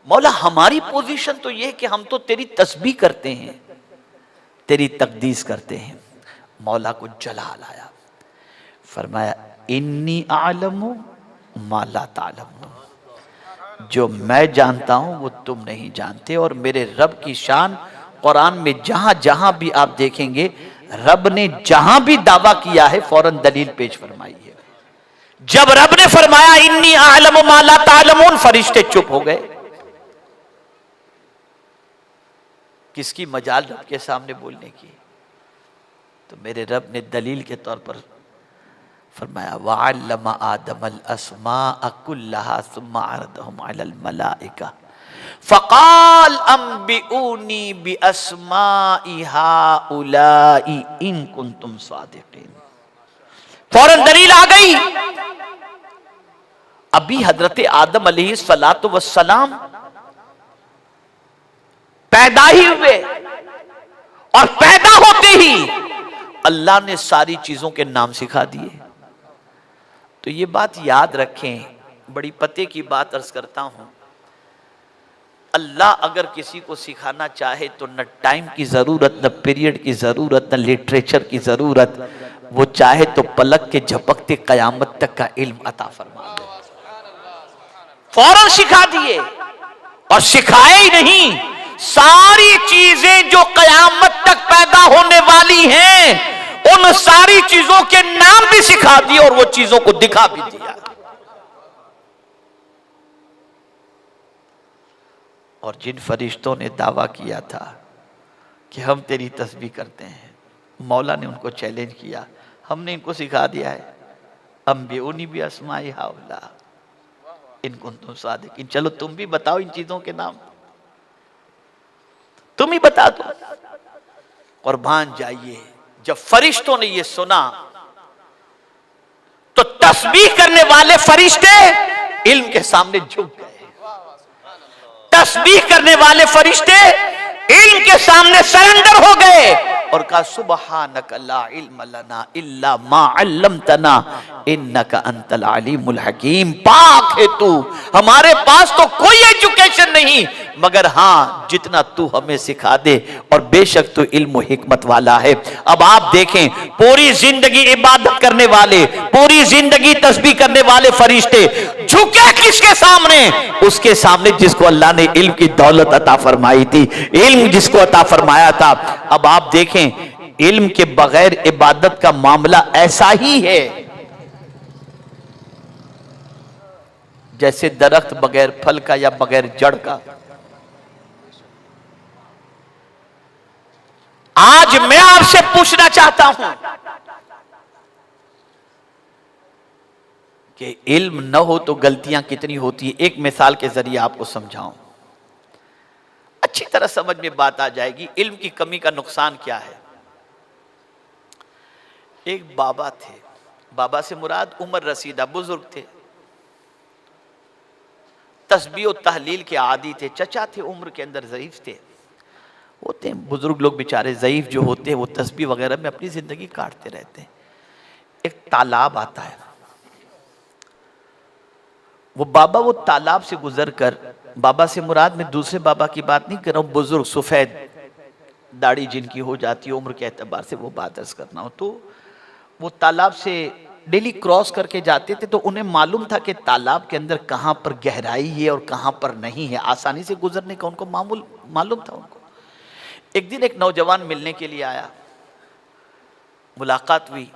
मौला हमारी पोजीशन तो यह है कि हम तो तेरी तस्बीह करते हैं, तेरी तकदीस करते हैं। मौला को जलाल आया, फरमाया, इन्नी आलमु मा ला तालमून, जो मैं जानता हूं वो तुम नहीं जानते। और मेरे रब की शान कुरान में जहां जहां भी आप देखेंगे, रब ने जहां भी दावा किया है फौरन दलील पेश फरमाई है। जब रब ने फरमाया इन्नी आलमु मा ला तालमून, फरिश्ते चुप हो गए। किसकी मजाल रब के सामने बोलने की? तो मेरे रब ने दलील के तौर पर फरमाया, वअल्लमा आदमल अस्माअ कुल्लहा सुम्मा अरदहुम अलल मलाइका फ़क़ाल अंबिऊनी बिअस्माइ हाउलाई इन कुंतुम सादिक़ीन। फौरन दलील आ गई। अभी हजरत आदम अलैहिस्सलातु वस्सलाम पैदा ही हुए और पैदा होते ही अल्लाह ने सारी चीजों के नाम सिखा दिए। तो ये बात याद रखें, बड़ी पते की बात अर्ज करता हूं, अल्लाह अगर किसी को सिखाना चाहे तो न टाइम की जरूरत, न पीरियड की जरूरत, न लिटरेचर की जरूरत, वो चाहे तो पलक के झपकते कयामत तक का इल्म अता फरमा दे। फौरन सिखा दिए, और सिखाए ही नहीं, सारी चीजें जो कयामत तक पैदा होने वाली हैं उन सारी चीजों के नाम भी सिखा दिए और वो चीजों को दिखा भी दिया। और जिन फरिश्तों ने दावा किया था कि हम तेरी तस्बीह करते हैं, मौला ने उनको चैलेंज किया, हमने इनको सिखा दिया है, अंबिऊनी भी अस्माई हाउला इन कुंतुम सादिकीन। चलो तुम भी बताओ इन चीजों के नाम, तुम ही बता दो। कुर्बान जाइए, जब फरिश्तों ने ये सुना तो तस्बीह करने वाले फरिश्ते इल्म के सामने झुक गए। तस्बीह करने वाले फरिश्ते इल्म के सामने सरेंडर हो गए और कहा, सुबहानक ला इल्म लना इल्ला मा अल्लमतना इन्नका अंतल अलीमुल हकीम। पाक है तू, हमारे पास तो कोई एजुकेशन नहीं, मगर हां जितना तू हमें सिखा दे, और बेशक तू इल्म हिकमत वाला है। अब आप देखें, पूरी जिंदगी इबादत करने वाले, पूरी जिंदगी तस्बीह करने वाले फरिश्ते झुके किसके सामने? उसके सामने जिसको अल्लाह ने इल्म की दौलत अता फरमाई थी, इल्म जिसको अता फरमाया था। अब आप देखें, इल्म के बगैर इबादत का मामला ऐसा ही है जैसे दरख्त बगैर फल का या बगैर जड़ का। आज मैं आपसे पूछना चाहता हूं कि इल्म न हो तो गलतियां कितनी होती है। एक मिसाल के जरिए आपको समझाऊं, अच्छी तरह समझ में बात आ जाएगी इल्म की कमी का नुकसान क्या है। एक बाबा थे, बाबा से मुराद उमर रसीदा बुजुर्ग थे, तस्बीह और तहलील के आदी थे, चचा थे, उम्र के अंदर ज़ईफ थे। होते हैं बुजुर्ग लोग बेचारे ज़ईफ जो होते हैं, वो तस्बीह वगैरह में अपनी ज़िंदगी काटते रहते हैं। एक तालाब आता है, वो बाबा वो तालाब से गुजर कर, बाबा से मुराद में दूसरे बाबा की बात नहीं कर रहा हूँ, बुजुर्ग सफ़ेद दाढ़ी जिनकी हो जाती है उम्र के एतबार से, वो बात अर्ज करना हो, तो वो तालाब से डेली क्रॉस करके जाते थे। तो उन्हें मालूम था कि तालाब के अंदर कहाँ पर गहराई है और कहाँ पर नहीं है, आसानी से गुजरने का उनको मालूम था उनको। एक दिन एक नौजवान मिलने के लिए आया, मुलाकात हुई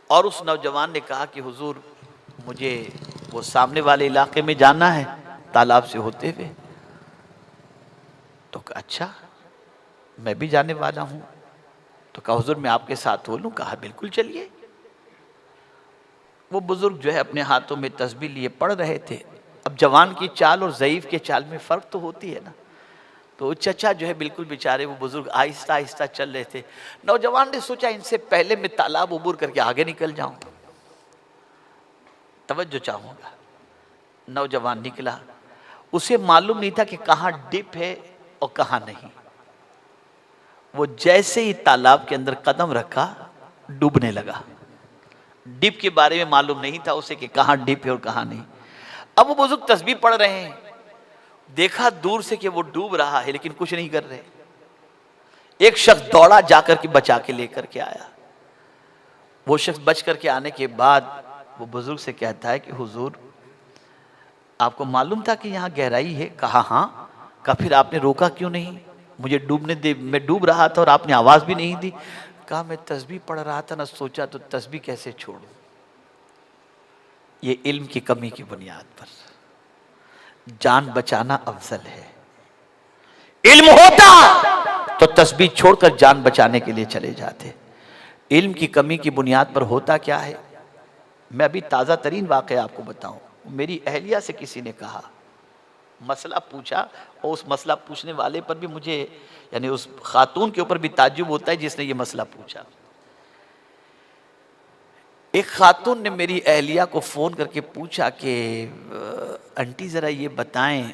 और उस नौजवान ने कहा कि हुजूर मुझे वो सामने वाले इलाके में जाना है तालाब से होते हुए। तो कहा अच्छा मैं भी जाने वाला हूं। तो कहा हुजूर मैं आपके साथ हो लूं? कहा बिल्कुल चलिए। वो बुजुर्ग जो है अपने हाथों में तस्बीह लिए पढ़ रहे थे। अब जवान की चाल और ज़ईफ के चाल में फ़र्क तो होती है ना, तो चचा जो है बिल्कुल बेचारे वो बुजुर्ग आहिस्ता आहिस्ता चल रहे थे। नौजवान ने सोचा इनसे पहले मैं तालाब उबूर करके आगे निकल जाऊं, तवज्जो चाहूंगा। नौजवान निकला, उसे मालूम नहीं था कि कहाँ डिप है और कहाँ नहीं। वो जैसे ही तालाब के अंदर कदम रखा डूबने लगा। डिप के बारे में मालूम नहीं था उसे कि कहाँ डिप है और कहाँ नहीं। अब वो बुजुर्ग तस्बीह पढ़ रहे हैं, देखा दूर से कि वो डूब रहा है लेकिन कुछ नहीं कर रहे। एक शख्स दौड़ा जाकर के बचा के लेकर के आया। वो शख्स बच करके आने के बाद वो बुजुर्ग से कहता है कि हुजूर आपको मालूम था कि यहाँ गहराई है? कहा हाँ। कहा फिर आपने रोका क्यों नहीं? मुझे डूबने दे, मैं डूब रहा था और आपने आवाज भी नहीं दी। कहा मैं तस्बीह पढ़ रहा था ना, सोचा तो तस्बीह कैसे छोड़ूं। ये इल्म की कमी की बुनियाद पर जान बचाना अफजल है। इल्म होता तो तस्बीह छोड़कर जान बचाने के लिए चले जाते। इल्म की कमी की बुनियाद पर होता क्या है? मैं अभी ताज़ा तरीन वाक़या आपको बताऊं। मेरी अहलिया से किसी ने कहा, मसला पूछा, और उस मसला पूछने वाले पर भी मुझे, यानी उस खातून के ऊपर भी ताज्जुब होता है जिसने ये मसला पूछा। एक खातून ने मेरी अहलिया को फ़ोन करके पूछा कि आंटी ज़रा ये बताएं,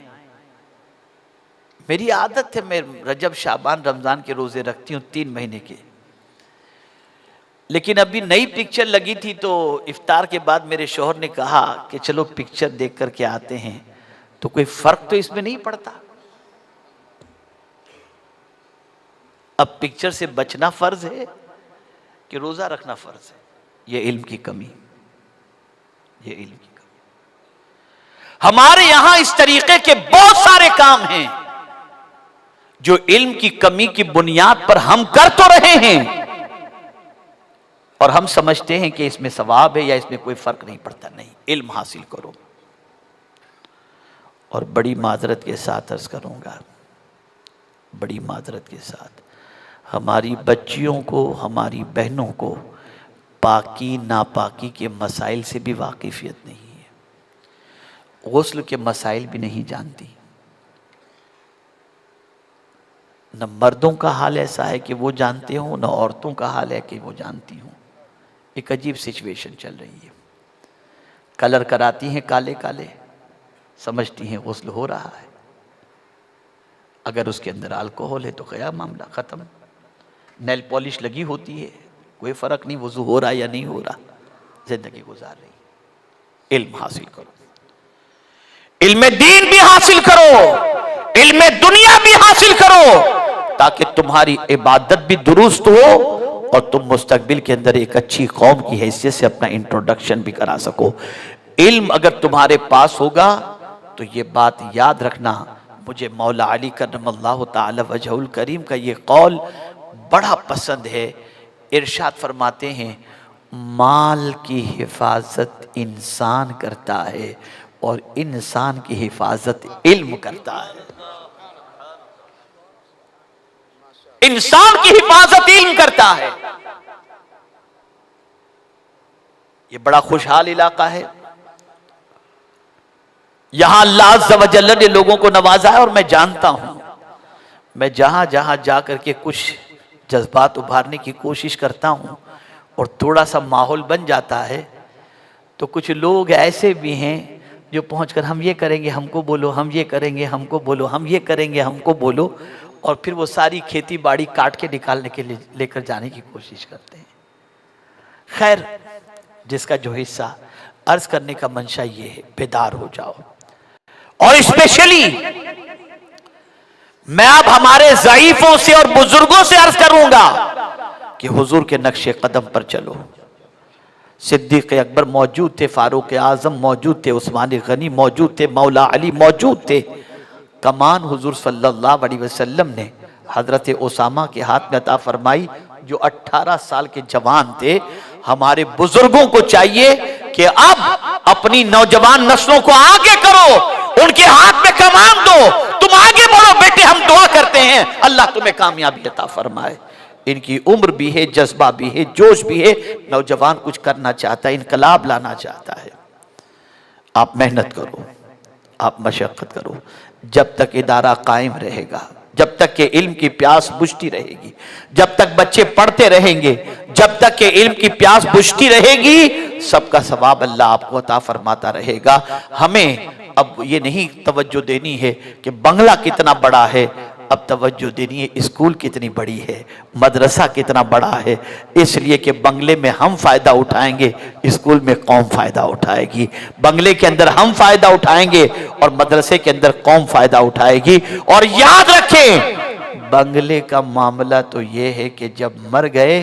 मेरी आदत है मैं रजब शाबान रमज़ान के रोज़े रखती हूँ 3 महीने के, लेकिन अभी नई पिक्चर लगी थी तो इफ्तार के बाद मेरे शौहर ने कहा कि चलो पिक्चर देख कर के आते हैं, तो कोई फ़र्क तो इसमें नहीं पड़ता। अब पिक्चर से बचना फ़र्ज़ है कि रोज़ा रखना फ़र्ज़ है? ये इल्म की कमी, ये इल्म की कमी। हमारे यहां इस तरीके के बहुत सारे काम हैं जो इल्म की कमी की बुनियाद पर हम कर तो रहे हैं और हम समझते हैं कि इसमें सवाब है या इसमें कोई फर्क नहीं पड़ता। नहीं, इल्म हासिल करो। और बड़ी माजरत के साथ अर्ज करूंगा, बड़ी माजरत के साथ, हमारी बच्चियों को, हमारी बहनों को पाकी नापाकी के मसाइल से भी वाकिफियत नहीं है, गुस्ल के मसाइल भी नहीं जानती। न मर्दों का हाल ऐसा है कि वो जानते हो, न औरतों का हाल है कि वो जानती हूँ। एक अजीब सिचुएशन चल रही है। कलर कराती हैं काले काले, समझती हैं गुस्ल हो रहा है, अगर उसके अंदर अल्कोहल है तो गया मामला ख़त्म। नेल पॉलिश लगी होती है, कोई फ़र्क नहीं वज़ू हो रहा या नहीं हो रहा, ज़िंदगी गुजार रही। इल्म हासिल करो, इल्म दीन भी हासिल करो, इल्म दुनिया भी हासिल करो, ताकि तुम्हारी इबादत भी दुरुस्त हो और तुम मुस्तकबिल के अंदर एक अच्छी कौम की हैसियत से अपना इंट्रोडक्शन भी करा सको। इल्म अगर तुम्हारे पास होगा तो ये बात याद रखना, मुझे मौला अली करमल्लाहु ताला वजहुल करीम का ये कौल बड़ा पसंद है। इरशाद फरमाते हैं, माल की हिफाजत इंसान करता है और इंसान की हिफाजत इल्म करता है। इंसान की हिफाजत इल्म करता है। ये बड़ा खुशहाल इलाका है। यहां अल्लाह अज़्ज़ व जल्ल ने लोगों को नवाजा है और मैं जानता हूं, मैं जहां जहां जाकर के कुछ जज्बात उभारने की कोशिश करता हूं, और थोड़ा सा माहौल बन जाता है तो कुछ लोग ऐसे भी हैं जो पहुंचकर हम ये करेंगे हमको बोलो, हम ये करेंगे हमको बोलो, हम ये करेंगे हमको बोलो, और फिर वो सारी खेती बाड़ी काट के निकालने के लिए लेकर जाने की कोशिश करते हैं। खैर, जिसका जो हिस्सा, अर्ज करने का मंशा ये है, बेदार हो जाओ। और स्पेशली मैं अब हमारे ज़ईफों से और बुजुर्गों से अर्ज करूंगा कि हुजूर के नक्शे कदम पर चलो। सिद्दीक अकबर मौजूद थे, फारूक आजम मौजूद थे, उस्मान गनी मौजूद थे, मौला अली मौजूद थे। कमान हुजूर सल्लल्लाहु अलैहि वसल्लम ने हजरत उसामा के हाथ में अता फरमाई, जो 18 साल के जवान थे। हमारे बुजुर्गों को चाहिए कि अब अपनी नौजवान नस्लों को आगे करो, उनके हाथ में कमान दो, तुम आगे बढ़ो बेटे, हम दुआ करते हैं अल्लाह तुम्हें कामयाबी अता फरमाए। इनकी उम्र भी है, जज्बा भी है, जोश भी है। नौजवान कुछ करना चाहता है, इनकलाब लाना चाहता है। आप मेहनत करो, आप मशक्कत करो। जब तक इदारा कायम रहेगा, जब तक के इल्म की प्यास बुझती रहेगी, जब तक बच्चे पढ़ते रहेंगे, जब तक के इल्म की प्यास बुझती रहेगी, सबका सवाब अल्लाह आपको अता फरमाता रहेगा। हमें अब ये नहीं तवज्जो देनी है कि बंगला कितना बड़ा है, अब तवज्जो देनी है स्कूल कितनी बड़ी है, मदरसा कितना बड़ा है। इसलिए कि बंगले में हम फायदा उठाएंगे, स्कूल में कौम फायदा उठाएगी। बंगले के अंदर हम फायदा उठाएंगे और मदरसे के अंदर कौम फायदा उठाएगी। और याद रखें, बंगले का मामला तो यह है कि जब मर गए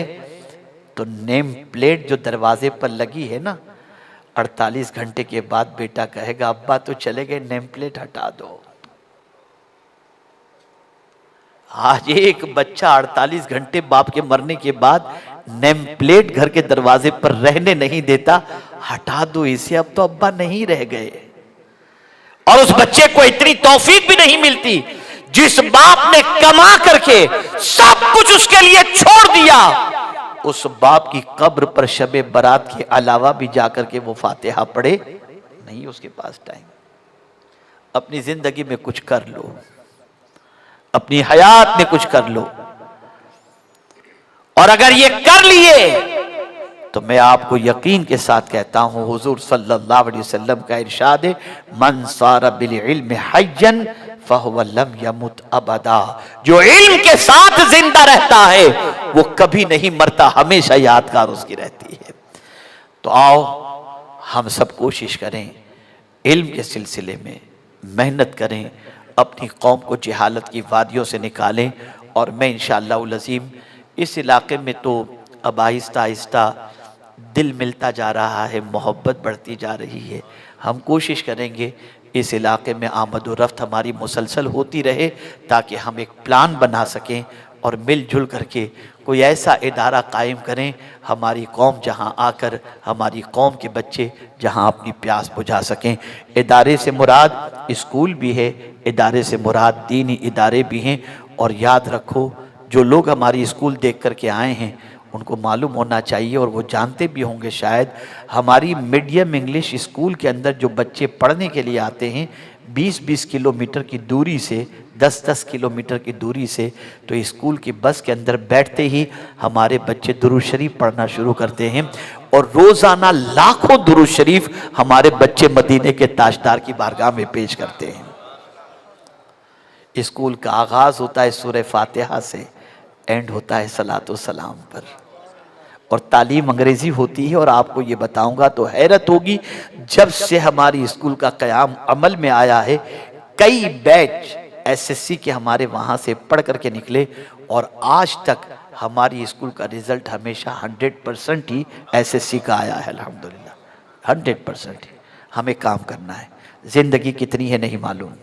तो नेम प्लेट जो दरवाजे पर लगी है ना, 48 घंटे के बाद बेटा कहेगा अब्बा तो चले गए, नेम प्लेट हटा दो। आज एक बच्चा 48 घंटे बाप के मरने के बाद नेम प्लेट घर के दरवाजे पर रहने नहीं देता, हटा दो इसे, अब तो अब्बा नहीं रह गए। और उस बच्चे को इतनी तौफीक भी नहीं मिलती। जिस बाप ने कमा करके सब कुछ उसके लिए छोड़ दिया, उस बाप की कब्र पर शबे बारात के अलावा भी जाकर के वो फातिहा पढ़े नहीं, उसके पास टाइम। अपनी जिंदगी में कुछ कर लो, अपनी हयात में कुछ कर लो। और अगर ये कर लिए तो मैं आपको यकीन के साथ कहता हूं, हुजूर सल्लल्लाहु अलैहि वसल्लम का इरशाद है, मन सारा बिल इल्म हय्यन फहुव लम यमुत अबदा। जो इल्म के साथ जिंदा रहता है वो कभी नहीं मरता, हमेशा यादगार उसकी रहती है। तो आओ हम सब कोशिश करें, इल्म के सिलसिले में मेहनत करें, अपनी कौम को जहालत की वादियों से निकालें। और मैं इंशाअल्लाह अज़ीम इस इलाके में तो अब आहिस्ता आहिस्ता दिल मिलता जा रहा है, मोहब्बत बढ़ती जा रही है। हम कोशिश करेंगे इस इलाके में आमद व रफ्त हमारी मुसलसल होती रहे, ताकि हम एक प्लान बना सकें और मिलजुल करके कोई ऐसा इदारा कायम करें, हमारी कौम जहां आकर, हमारी कौम के बच्चे जहां अपनी प्यास बुझा सकें। इदारे से मुराद स्कूल भी है, इदारे से मुराद दीनी इदारे भी हैं। और याद रखो, जो लोग हमारी स्कूल देख कर के आए हैं उनको मालूम होना चाहिए, और वो जानते भी होंगे शायद, हमारी मीडियम इंग्लिश स्कूल के अंदर जो बच्चे पढ़ने के लिए आते हैं 20-20 किलोमीटर की दूरी से, 10-10 किलोमीटर की दूरी से, तो स्कूल की बस के अंदर बैठते ही हमारे बच्चे दुरूद शरीफ पढ़ना शुरू करते हैं। और रोज़ाना लाखों दुरूद शरीफ हमारे बच्चे मदीने के ताजदार की बारगाह में पेश करते हैं। स्कूल का आगाज़ होता है सूरह फातिहा से, एंड होता है सलातो सलाम पर, और तालीम अंग्रेजी होती है। और आपको ये बताऊंगा तो हैरत होगी, जब से हमारी स्कूल का क़याम अमल में आया है, कई बैच एसएससी के हमारे वहाँ से पढ़ करके निकले, और आज तक हमारी स्कूल का रिजल्ट हमेशा 100% ही एसएससी का आया है। अल्हम्दुलिल्लाह 100% ही। हमें काम करना है, जिंदगी कितनी है नहीं मालूम।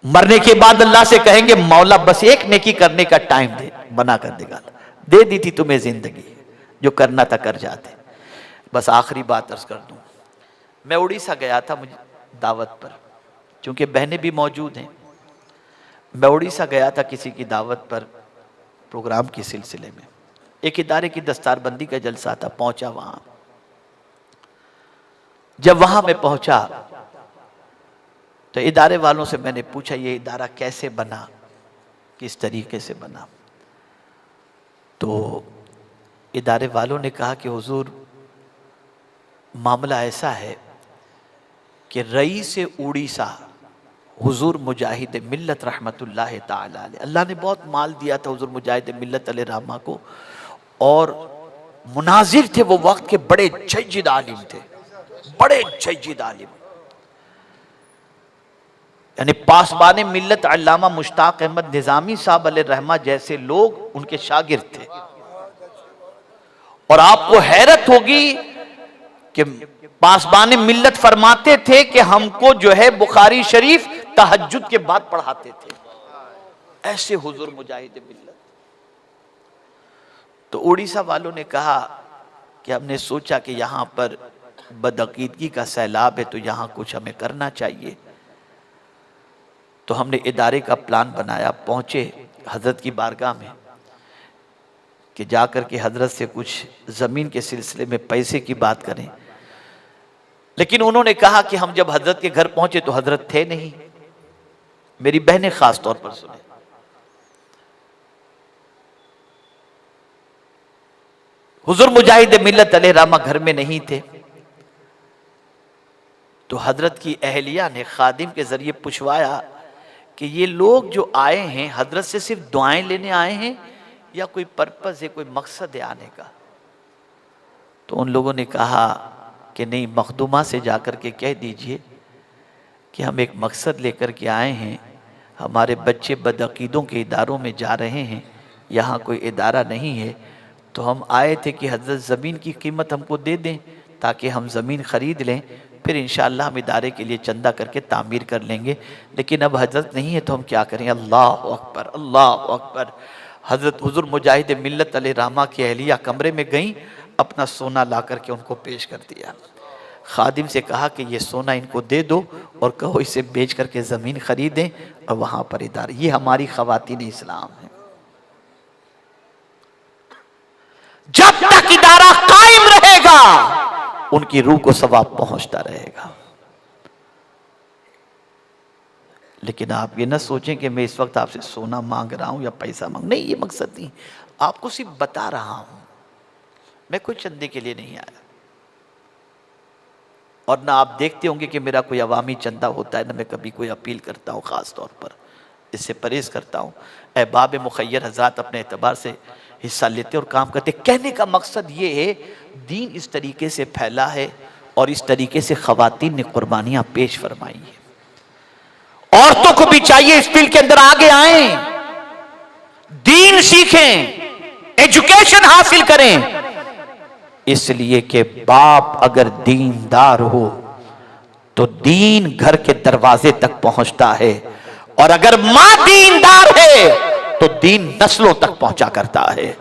मरने के बाद अल्लाह से कहेंगे मौला बस एक नेकी करने का टाइम दे, बना कर देगा। दे दी थी तुम्हें जिंदगी, जो करना था कर जाते। बस आखिरी बात अर्ज कर दूं, मैं उड़ीसा गया था मुझे दावत पर, क्योंकि बहनें भी मौजूद हैं। मैं उड़ीसा गया था किसी की दावत पर, प्रोग्राम के सिलसिले में। एक इदारे की दस्तारबंदी का जलसा था, पहुंचा वहां। जब वहां मैं पहुंचा तो इदारे वालों से मैंने पूछा ये इदारा कैसे बना, किस तरीके से बना। तो इदारे वालों ने कहा कि हुजूर मामला ऐसा है कि रईस उड़ीसा हुजूर मुजाहिद मिल्लत रहमतुल्लाह ताला अलैह, अल्लाह ने बहुत माल दिया था हुजूर मुजाहिद मिल्लत अलैह रहमा को, और मुनाजिर थे वो वक्त के बड़े जय्यद आलिम थे, बड़े जय्यद आलिम, यानी पासबान मिल्लत अल्लामा मुश्ताक अहमद निजामी साहब अलैह रहमा जैसे लोग उनके शागिर्द थे। और आपको हैरत होगी कि पासबान मिल्लत फरमाते थे कि हमको जो है बुखारी शरीफ तहज्जुद के बाद पढ़ाते थे, ऐसे हुजूर मुजाहिद मिल्लत। तो उड़ीसा वालों ने कहा कि हमने सोचा कि यहां पर बदअकीदगी का सैलाब है, तो यहां कुछ हमें करना चाहिए। तो हमने इदारे का प्लान बनाया, पहुंचे हजरत की बारगाह में कि जाकर के हजरत से कुछ जमीन के सिलसिले में पैसे की बात करें, लेकिन उन्होंने कहा कि हम जब हजरत के घर पहुंचे तो हजरत थे नहीं। मेरी बहनें खास तौर पर सुने, हुजूर मुजाहिद मिल्लत अलैह रहमा घर में नहीं थे। तो हजरत की अहलिया ने खादिम के जरिए पूछवाया कि ये लोग जो आए हैं हजरत से सिर्फ दुआएं लेने आए हैं या कोई पर्पस है, कोई मकसद है आने का? तो उन लोगों ने कहा कि नहीं, मखदूमा से जाकर के कह दीजिए कि हम एक मकसद लेकर के आए हैं, हमारे बच्चे बदअकीदों के इदारों में जा रहे हैं, यहाँ कोई इदारा नहीं है, तो हम आए थे कि हजरत ज़मीन की कीमत हमको दे दें ताकि हम ज़मीन ख़रीद लें, फिर इंशाअल्लाह हम इदारे के लिए चंदा करके तामीर कर लेंगे। लेकिन अब हजरत नहीं है तो हम क्या करें? अल्लाह अकबर, अल्लाह अकबर। हजरत हुजूर मुजाहिद मिल्लत अलैह रहमा की अहलिया कमरे में गईं, अपना सोना ला करके उनको पेश कर दिया। खादिम से कहा कि ये सोना इनको दे दो और कहो इसे बेच करके ज़मीन खरीदें और वहाँ पर इदारा। ये हमारी ख़वातीन इस्लाम है। जब तक इदारा कायम रहेगा उनकी रूह को सवाब पहुंचता रहेगा। लेकिन आप ये ना सोचें कि मैं इस वक्त आपसे सोना मांग रहा हूं या पैसा मांग, नहीं, ये मकसद नहीं। आपको सिर्फ बता रहा हूं, मैं कोई चंदे के लिए नहीं आया। और ना आप देखते होंगे कि मेरा कोई अवामी चंदा होता है, ना मैं कभी कोई अपील करता हूं, खास तौर पर इससे परहेज करता हूं। अहबाब मुखय्यर हज़रात अपने एतबार से हिस्सा लेते और काम करते। कहने का मकसद ये है, दीन इस तरीके से फैला है और इस तरीके से ख़वातीन ने कुर्बानियां पेश फरमाई है। औरतों को भी चाहिए इस फील्ड के अंदर आगे आएं, दीन सीखें, एजुकेशन हासिल करें, इसलिए कि बाप अगर दीनदार हो तो दीन घर के दरवाजे तक पहुंचता है, और अगर मां दीनदार है तो दीन नस्लों तक पहुंचा करता है।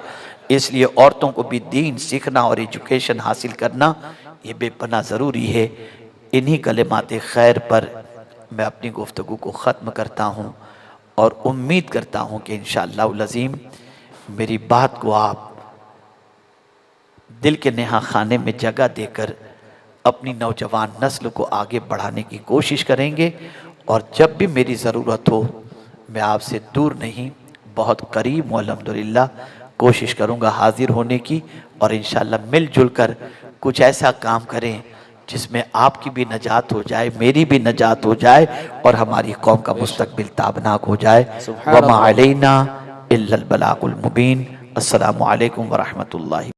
इसलिए औरतों को भी दीन सीखना और एजुकेशन हासिल करना ये बेपनाह ज़रूरी है। इन्हीं कलिमात खैर पर मैं अपनी गुफ्तगू को ख़त्म करता हूँ और उम्मीद करता हूँ कि इंशाअल्लाह अज़ीम मेरी बात को आप दिल के नेहा खाने में जगह देकर अपनी नौजवान नस्ल को आगे बढ़ाने की कोशिश करेंगे। और जब भी मेरी ज़रूरत हो मैं आपसे दूर नहीं, बहुत करीब अल्हम्दुलिल्लाह कोशिश करूँगा हाजिर होने की, और इंशाअल्लाह मिलजुल कर कुछ ऐसा काम करें जिसमें आपकी भी नजात हो जाए, मेरी भी नजात हो जाए और हमारी कौम का मुस्तकबिल ताबनाक हो जाए। वमा अलैना इल्लल बलागुल मुबीन। अस्सलामु अलैकुम व रहमतुल्लाहि।